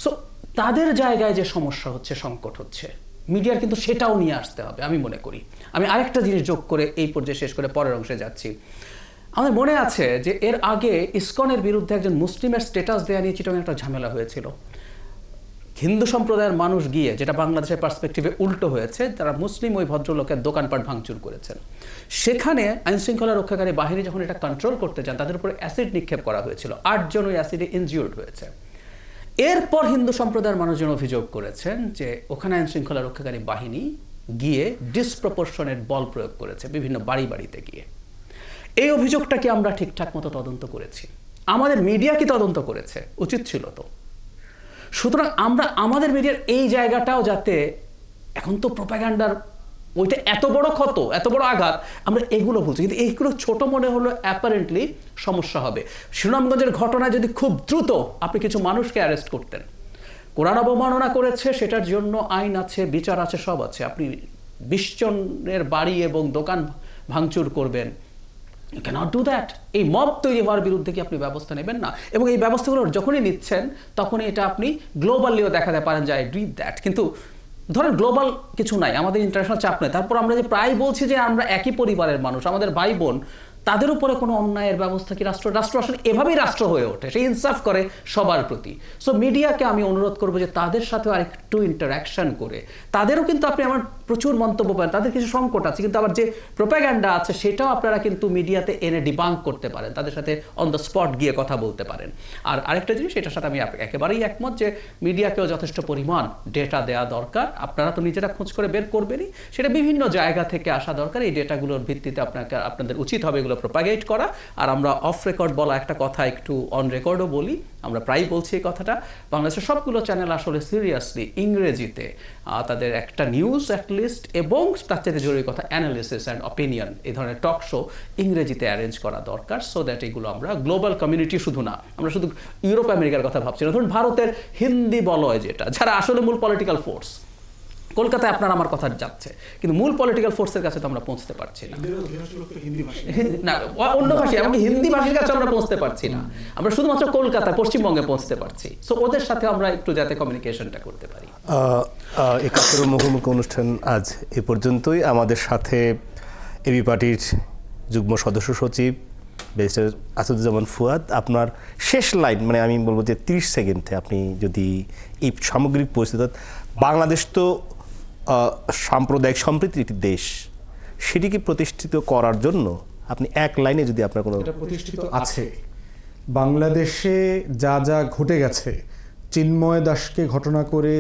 সো তাদের জায়গায় যে সমস্যা হচ্ছে, সংকট হচ্ছে, মিডিয়ার কিন্তু সেটাও নিয়ে আসতে হবে আমি মনে করি। আমি আরেকটা জিনিস যোগ করে এই পর্যায়ে শেষ করে পরের অংশে যাচ্ছি। আমাদের মনে আছে যে এর আগে ইসকনের বিরুদ্ধে একজন মুসলিমের স্ট্যাটাস দেওয়া নিয়ে চিটং একটা ঝামেলা হয়েছিল। হিন্দু সম্প্রদায়ের মানুষ গিয়ে, যেটা বাংলাদেশের পার্সপেক্টিভে উল্টো হয়েছে, তারা মুসলিম ওই ভদ্রলোকের দোকানপাট ভাঙচুর করেছেন। সেখানে আইনশৃঙ্খলা রক্ষাকারী বাহিনী যখন এটা কন্ট্রোল করতে যান, তাদের উপরে অ্যাসিড নিক্ষেপ করা হয়েছিল। 8 জন ওই অ্যাসিডে ইনজিউর্ড হয়েছে। এরপর হিন্দু সম্প্রদায়ের মানুষজন অভিযোগ করেছেন যে ওখানে আইনশৃঙ্খলা রক্ষাকারী বাহিনী গিয়ে ডিসপ্রপোর্শনেট বল প্রয়োগ করেছে বিভিন্ন বাড়ি বাড়িতে গিয়ে। এই অভিযোগটা কি আমরা ঠিকঠাক মতো তদন্ত করেছি? আমাদের মিডিয়া কি তদন্ত করেছে? উচিত ছিল তো। সুতরাং আমরা আমাদের মিডিয়ার এই জায়গাটাও যাতে, এখন তো প্রোপাগান্ডার ওইটা এত বড় ক্ষত, এত বড় আঘাত, আমরা এগুলো বলছি, কিন্তু এইগুলো ছোট মনে হলো অ্যাপারেন্টলি সমস্যা হবে। সুনামগঞ্জের ঘটনায় যদি খুব দ্রুত আপনি কিছু মানুষকে অ্যারেস্ট করতেন, কোরআন অবমাননা করেছে সেটার জন্য আইন আছে, বিচার আছে, সব আছে। আপনি 20 জনের বাড়ি এবং দোকান ভাঙচুর করবেন, You cannot do that. এই মব তৈরি হওয়ার বিরুদ্ধে কি আপনি ব্যবস্থা নেবেন না? এবং এই ব্যবস্থাগুলো যখনই নিচ্ছেন তখনই এটা আপনি গ্লোবালিও দেখাতে পারেন যে আই ডিড দ্যাট। কিন্তু ধরেন গ্লোবাল কিছু নাই, আমাদের ইন্টারন্যাশনাল চাপ নেই, তারপর আমরা যে প্রায় বলছি যে আমরা একই পরিবারের মানুষ, আমাদের ভাই বোন, তাদের উপরে কোনো অন্যায়ের ব্যবস্থা কি রাষ্ট্র আসলে এভাবেই রাষ্ট্র হয়ে ওঠে, সে ইনসাফ করে সবার প্রতি। সো মিডিয়াকে আমি অনুরোধ করবো যে তাদের সাথেও আরেকটু ইন্টারাকশন করে, তাদেরও কিন্তু আপনি আমার প্রচুর মন্তব্য পান, তাদের কিছু সংকট আছে, কিন্তু আবার যে প্রোপাগান্ডা আছে সেটাও আপনারা কিন্তু মিডিয়াতে এনে ডিবাঙ্ক করতে পারেন, তাদের সাথে অন দ্য স্পট গিয়ে কথা বলতে পারেন। আর আরেকটা জিনিস, এটার সাথে আমি একেবারেই একমত যে মিডিয়াকেও যথেষ্ট পরিমাণ ডেটা দেওয়া দরকার। আপনারা তো নিজেরা খোঁজ করে বের করবেনই, সেটা বিভিন্ন জায়গা থেকে আসা দরকার। এই ডেটাগুলোর ভিত্তিতে আপনাদের উচিত হবে এগুলো এগুলো প্রোপাগেট করা। আর আমরা অফ রেকর্ড বলা একটা কথা একটু অন রেকর্ডও বলি, আমরা প্রায় বলছি এই কথাটা, বাংলাদেশের সবগুলো চ্যানেল আসলে সিরিয়াসলি ইংরেজিতে তাদের একটা নিউজ অ্যাটলিস্ট এবং তার সাথে জরুরি কথা অ্যানালিসিস অ্যান্ড অপিনিয়ন এই ধরনের টক শো ইংরেজিতে অ্যারেঞ্জ করা দরকার, সো দ্যাট এগুলো আমরা গ্লোবাল কমিউনিটি শুধু না, আমরা শুধু ইউরোপ আমেরিকার কথা ভাবছি না। ধরুন ভারতের হিন্দি বলয় যেটা, যারা আসলে মূল পলিটিক্যাল ফোর্স, কলকাতায় আপনার আমার কথা যাচ্ছে, কিন্তু মূল পলিটিক্যাল ফোর্সের কাছে তো আমরা পৌঁছতে পারছি না, না অন্য ভাষী এমনকি হিন্দি ভাষীর কাছে আমরা পৌঁছতে পারছি না, আমরা শুধুমাত্র কলকাতা পশ্চিমবঙ্গে পৌঁছতে পারছি। সো ওদের সাথে আমরা একটু যাতে কমিউনিকেশনটা করতে পারি। ৭১ মুখোমুখি অনুষ্ঠান আজ এ পর্যন্তই। আমাদের সাথে এবি পার্টির যুগ্ম সদস্য সচিব ব্যারিস্টার আসাদুজ্জামান ফুয়াদ, আপনার শেষ লাইন, মানে আমি বলবো যে 30 সেকেন্ডে আপনি যদি এই সামগ্রিক পরিস্থিতি, বাংলাদেশ তো সাম্প্রদায়িক সম্প্রীতির একটি দেশ, সেটিকে প্রতিষ্ঠিত করার জন্য আপনি এক লাইনে যদি আপনার কোনো, প্রতিষ্ঠিত আছে বাংলাদেশে যা যা ঘটে গেছে, চিন্ময় দাসকে ঘটনা করে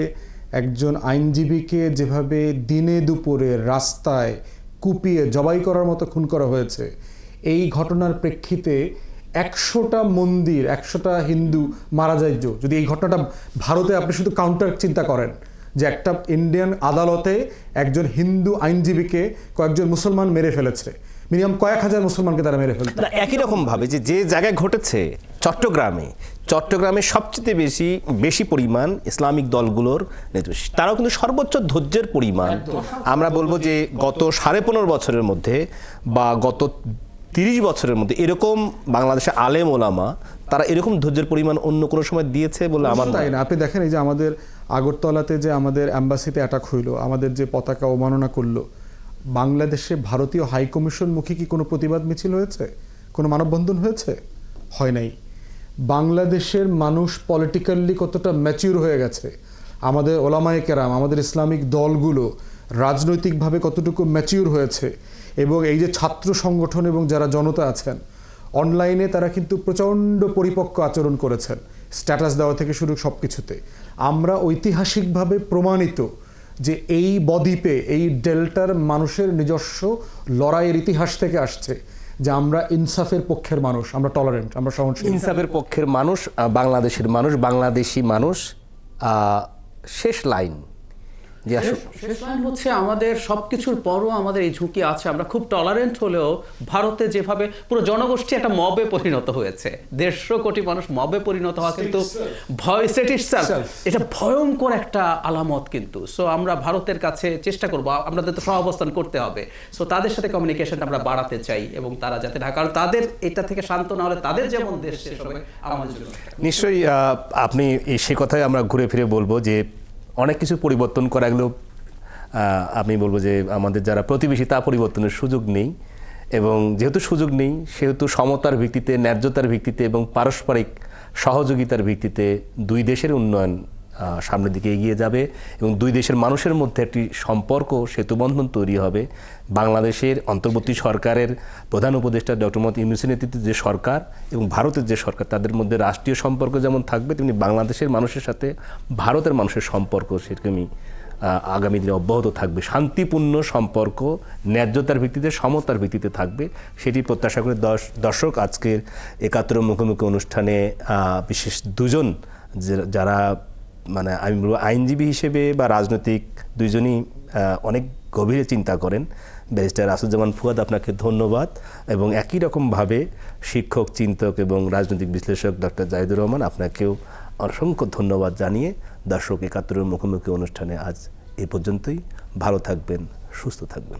একজন আইনজীবীকে যেভাবে দিনে দুপুরে রাস্তায় কুপিয়ে জবাই করার মতো খুন করা হয়েছে, এই ঘটনার প্রেক্ষিতে 100টা মন্দির 100টা হিন্দু মারা যায়। যদি এই ঘটনাটা ভারতে আপনি শুধু কাউন্টার চিন্তা করেন যে একটা ইন্ডিয়ান আদালতে একজন হিন্দু আইনজীবীকে কয়েকজন মুসলমান মেরে ফেলেছে, মিনিমাম কয়েক হাজার মুসলমানকে তারা মেরে ফেলছে। একই রকম ভাবে যে জায়গায় ঘটেছে চট্টগ্রামে সবচেয়ে বেশি পরিমাণ ইসলামিক দলগুলোর নেতৃত্ব, তারাও কিন্তু সর্বোচ্চ ধৈর্যের পরিমাণ, আমরা বলবো যে গত 15.5 বছরের মধ্যে বা গত 30 বছরের মধ্যে এরকম বাংলাদেশে আলেম ওলামা তারা এরকম ধৈর্যের পরিমাণ অন্য কোনো সময় দিয়েছে বলে আমার তাই না। আপনি দেখেন এই যে আমাদের আগরতলাতে যে আমাদের অ্যাম্বাসিতে অ্যাটাক হইলো, আমাদের যে পতাকা অবমাননা করলো, বাংলাদেশে ভারতীয় হাই কমিশনমুখী কি কোনো প্রতিবাদ মিছিল হয়েছে, কোনো মানববন্ধন হয়েছে? হয় নাই। বাংলাদেশের মানুষ পলিটিক্যালি কতটা ম্যাচিউর হয়ে গেছে, আমাদের ওলামায়ে কেরাম, আমাদের ইসলামিক দলগুলো রাজনৈতিকভাবে কতটুকু ম্যাচিউর হয়েছে, এবং এই যে ছাত্র সংগঠন এবং যারা জনতা আছেন অনলাইনে তারা কিন্তু প্রচণ্ড পরিপক্ক আচরণ করেছেন, স্ট্যাটাস দেওয়া থেকে শুরু সব কিছুতে। আমরা ঐতিহাসিকভাবে প্রমাণিত যে এই বদ্বীপে এই ডেল্টার মানুষের নিজস্ব লড়াইয়ের ইতিহাস থেকে আসছে যে আমরা ইনসাফের পক্ষের মানুষ, আমরা টলারেন্ট, আমরা সহনশীল। ইনসাফের পক্ষের মানুষ, বাংলাদেশের মানুষ, বাংলাদেশি মানুষ। শেষ লাইন যে শেষ লাইন হচ্ছে আমাদের সবকিছুর পরও আমাদের এই ঝুঁকি আছে, আমরা খুব টলারেন্ট হলেও ভারতে যেভাবে পুরো জনগোষ্ঠী একটা মবে পরিণত হয়েছে, 150 কোটি মানুষ মবে পরিণত হওয়া কিন্তু ভয়, এটা ভয়ঙ্কর একটা আলামত কিন্তু। সো আমরা ভারতের কাছে চেষ্টা করব, আমাদের তো সহাবস্থান করতে হবে, সো তাদের সাথে কমিউনিকেশনটা আমরা বাড়াতে চাই এবং তারা যাতে কারণ তাদের এটা থেকে শান্ত না হলে তাদের যেমন দেশ শেষ হবে আমাদের জন্য। নিশ্চয়ই আপনি সে কথাই আমরা ঘুরে ফিরে বলবো যে অনেক কিছু পরিবর্তন করা গেলেও আমি বলবো যে আমাদের যারা প্রতিবেশী তা পরিবর্তনের সুযোগ নেই, এবং যেহেতু সুযোগ নেই সেহেতু সমতার ভিত্তিতে, ন্যায্যতার ভিত্তিতে এবং পারস্পরিক সহযোগিতার ভিত্তিতে দুই দেশের উন্নয়ন সামনের দিকে এগিয়ে যাবে এবং দুই দেশের মানুষের মধ্যে একটি সম্পর্ক সেতুবন্ধন তৈরি হবে। বাংলাদেশের অন্তর্বর্তী সরকারের প্রধান উপদেষ্টা ডক্টর মোহাম্মদ ইউনূসের নেতৃত্বে যে সরকার এবং ভারতের যে সরকার, তাদের মধ্যে রাষ্ট্রীয় সম্পর্ক যেমন থাকবে, তেমনি বাংলাদেশের মানুষের সাথে ভারতের মানুষের সম্পর্ক সেরকমই আগামী দিনে অব্যাহত থাকবে। শান্তিপূর্ণ সম্পর্ক ন্যায্যতার ভিত্তিতে, সমতার ভিত্তিতে থাকবে, সেটি প্রত্যাশা করে দর্শক আজকের ৭১ মুখোমুখি অনুষ্ঠানে বিশেষ দুজন যারা মানে আমি বলবো আইনজীবী হিসেবে বা রাজনৈতিক দুইজনই অনেক গভীরে চিন্তা করেন, ব্যারিস্টার আসাদুজ্জামান ফুয়াদ আপনাকে ধন্যবাদ, এবং একই রকমভাবে শিক্ষক, চিন্তক এবং রাজনৈতিক বিশ্লেষক ডক্টর জাহিদুর রহমান, আপনাকেও অসংখ্য ধন্যবাদ জানিয়ে দর্শক ৭১ মুখোমুখি অনুষ্ঠানে আজ এ পর্যন্তই। ভালো থাকবেন, সুস্থ থাকবেন।